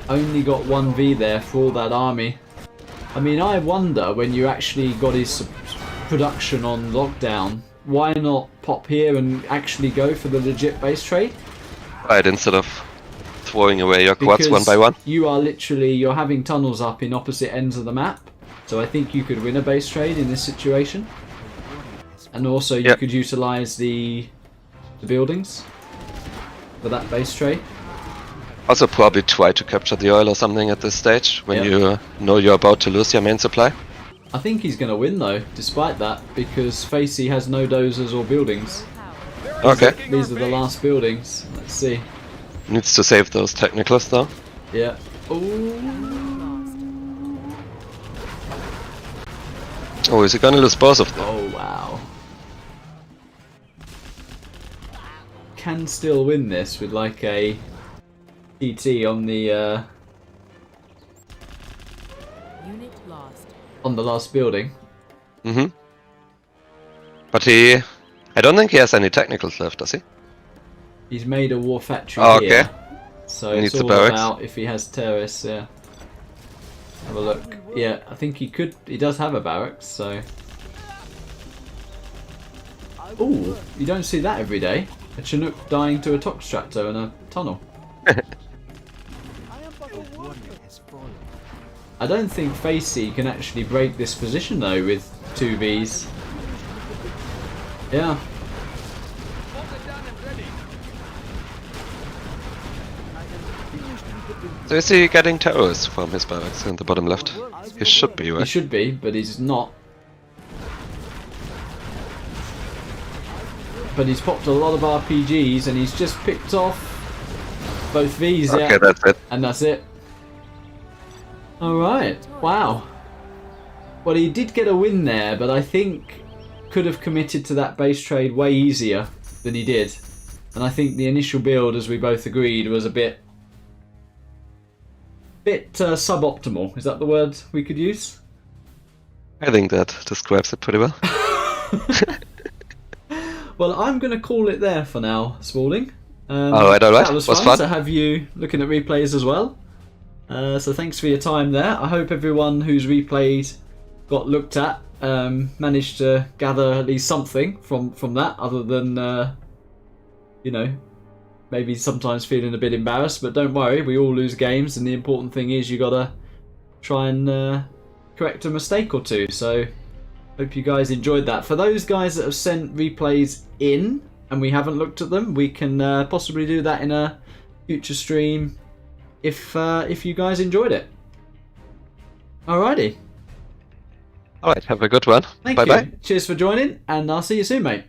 Only got 1v there for all that army. I mean, I wonder when you actually got his production on lockdown, why not pop here and actually go for the legit base trade? Right, instead of throwing away your quads one by one. You are literally, you're having tunnels up in opposite ends of the map, so I think you could win a base trade in this situation. And also you could utilise the buildings for that base trade. Also probably try to capture the oil or something at this stage, when you know you're about to lose your main supply. I think he's going to win though, despite that, because Facey has no dozers or buildings. Okay. These are the last buildings. Let's see. Needs to save those technicals though. Yeah. Ooh. Oh, is he gonna lose both of them? Oh wow. Can still win this with like a TT on the Unit lost. on the last building. Mm-hmm. But I don't think he has any technicals left, does he? He's made a war factory Oh, okay. here. So He it's needs the all barracks. about if he has terrorists, yeah. Have a look. Yeah, I think he does have a barracks, so... Ooh, you don't see that every day. A Chinook dying to a Tox tractor in a tunnel. I don't think Facey can actually break this position though with 2 Vs. Yeah. So is he getting terrorists from his barracks in the bottom left? He should be, He right? should be, but he's not. But he's popped a lot of RPGs and he's just picked off both Vs, yeah. Okay, that's it. And that's it. Alright, wow. Well, he did get a win there, but I think could have committed to that base trade way easier than he did. And I think the initial build, as we both agreed, was a bit suboptimal. Is that the word we could use? I think that describes it pretty well. Well, I'm going to call it there for now, Spalding. Alright. That was fun fun. to have you looking at replays as well. So thanks for your time there. I hope everyone who's replayed got looked at managed to gather at least something from that, other than you know, maybe sometimes feeling a bit embarrassed. But don't worry, we all lose games, and the important thing is you gotta try and correct a mistake or two. So hope you guys enjoyed that. For those guys that have sent replays in and we haven't looked at them, we can possibly do that in a future stream if you guys enjoyed it. Alrighty. Alright, have a good one. Thank Bye you. bye. Cheers for joining, and I'll see you soon, mate.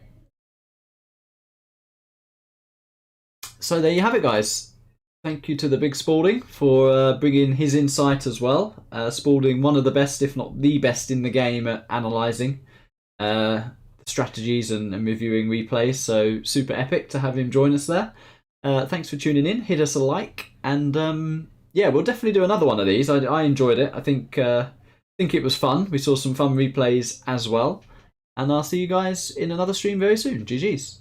So there you have it, guys. Thank you to the big Spalding for bringing his insight as well. Spalding, one of the best, if not the best in the game at analysing strategies and reviewing replays. So super epic to have him join us there. Thanks for tuning in. Hit us a like, and yeah, we'll definitely do another one of these. I enjoyed it. I think it was fun. We saw some fun replays as well. And I'll see you guys in another stream very soon. GG's.